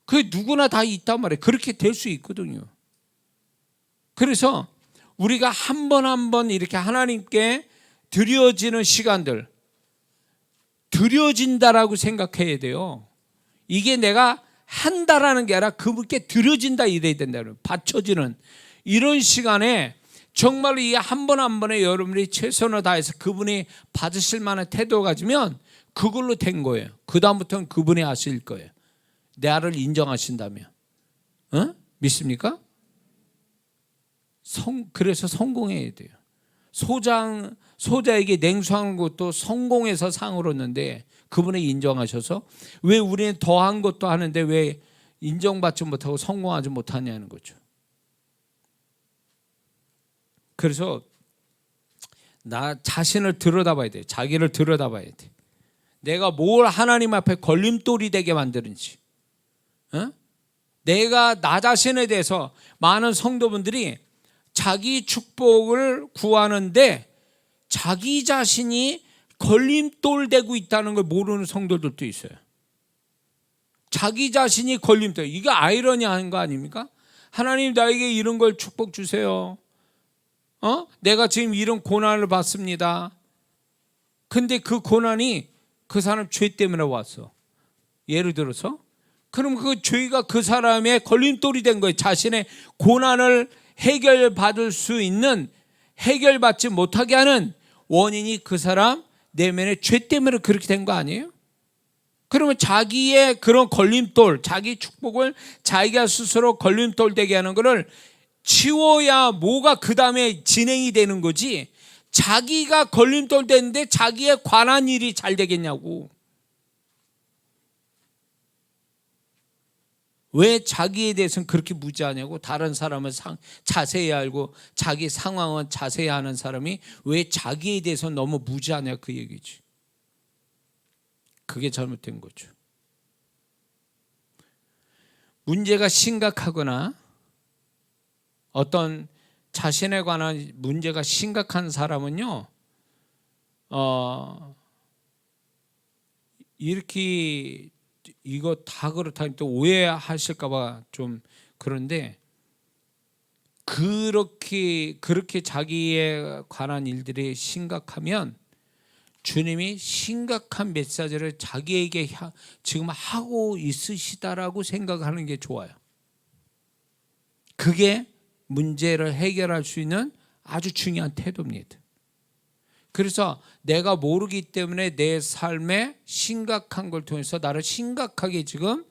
그게 누구나 다 있단 말이에요. 그렇게 될 수 있거든요. 그래서 우리가 한 번 한 번 이렇게 하나님께 드려지는 시간들, 드려진다라고 생각해야 돼요. 이게 내가 한다라는 게 아니라 그분께 드려진다 이래야 된다는, 바쳐지는 이런 시간에 정말로 이 한 번 한 번에 여러분이 최선을 다해서 그분이 받으실 만한 태도를 가지면 그걸로 된 거예요. 그 다음부터는 그분이 하실 거예요. 나를 인정하신다면. 믿습니까? 그래서 성공해야 돼요. 소자에게 냉수한 것도 성공해서 상을 얻는데 그분이 인정하셔서 왜 우리는 더한 것도 하는데 왜 인정받지 못하고 성공하지 못하냐는 거죠. 그래서 나 자신을 들여다봐야 돼. 자기를 들여다봐야 돼. 내가 뭘 하나님 앞에 걸림돌이 되게 만드는지. 내가 나 자신에 대해서 많은 성도분들이 자기 축복을 구하는데 자기 자신이 걸림돌 되고 있다는 걸 모르는 성도들도 있어요. 자기 자신이 걸림돌. 이게 아이러니한 거 아닙니까? 하나님 나에게 이런 걸 축복 주세요. 내가 지금 이런 고난을 받습니다. 근데 그 고난이 그 사람 죄 때문에 왔어. 예를 들어서 그럼 그 죄가 그 사람의 걸림돌이 된 거예요. 자신의 고난을 해결받을 수 있는, 해결받지 못하게 하는 원인이 그 사람 내면의 죄 때문에 그렇게 된 거 아니에요? 그러면 자기의 그런 걸림돌, 자기 축복을 자기가 스스로 걸림돌 되게 하는 것을 치워야 뭐가 그 다음에 진행이 되는 거지. 자기가 걸림돌 되는데 자기에 관한 일이 잘 되겠냐고. 왜 자기에 대해서는 그렇게 무지하냐고. 다른 사람은 자세히 알고 자기 상황은 자세히 아는 사람이 왜 자기에 대해서 너무 무지하냐 그 얘기지. 그게 잘못된 거죠. 문제가 심각하거나 어떤 자신에 관한 문제가 심각한 사람은요, 이렇게 이거 다 그렇다니 또 오해하실까봐 좀 그런데 그렇게 자기에 관한 일들이 심각하면 주님이 심각한 메시지를 자기에게 지금 하고 있으시다라고 생각하는 게 좋아요. 그게 문제를 해결할 수 있는 아주 중요한 태도입니다. 그래서 내가 모르기 때문에 내 삶에 심각한 걸 통해서 나를 심각하게 지금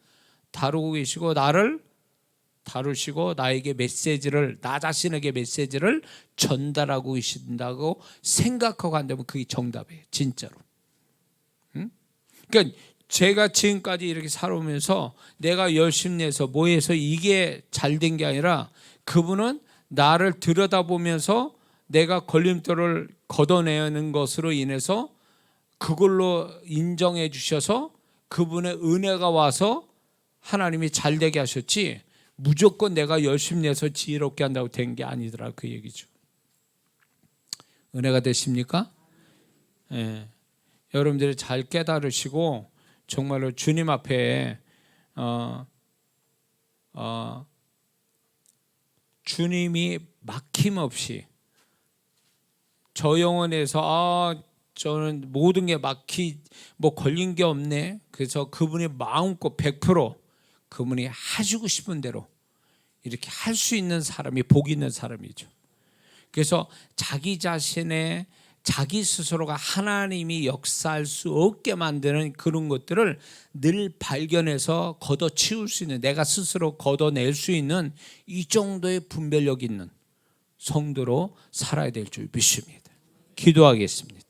다루고 계시고 나를 다루시고 나에게 메시지를, 나 자신에게 메시지를 전달하고 계신다고 생각하고 한다면 그게 정답이에요. 진짜로. 그러니까 제가 지금까지 이렇게 살아오면서 내가 열심히 내서 뭐 해서 이게 잘 된 게 아니라 그분은 나를 들여다보면서 내가 걸림돌을 걷어내는 것으로 인해서 그걸로 인정해 주셔서 그분의 은혜가 와서 하나님이 잘 되게 하셨지 무조건 내가 열심히 내서 지혜롭게 한다고 된 게 아니더라 그 얘기죠. 은혜가 되십니까? 예. 여러분들이 잘 깨달으시고 정말로 주님 앞에 주님이 막힘없이 저 영혼에서 저는 모든 게 걸린 게 없네. 그래서 그분이 마음껏 100% 그분이 해주고 싶은 대로 이렇게 할 수 있는 사람이 복 있는 사람이죠. 그래서 자기 자신의 자기 스스로가 하나님이 역사할 수 없게 만드는 그런 것들을 늘 발견해서 걷어치울 수 있는, 내가 스스로 걷어낼 수 있는 이 정도의 분별력 있는 성도로 살아야 될 줄 믿습니다. 기도하겠습니다.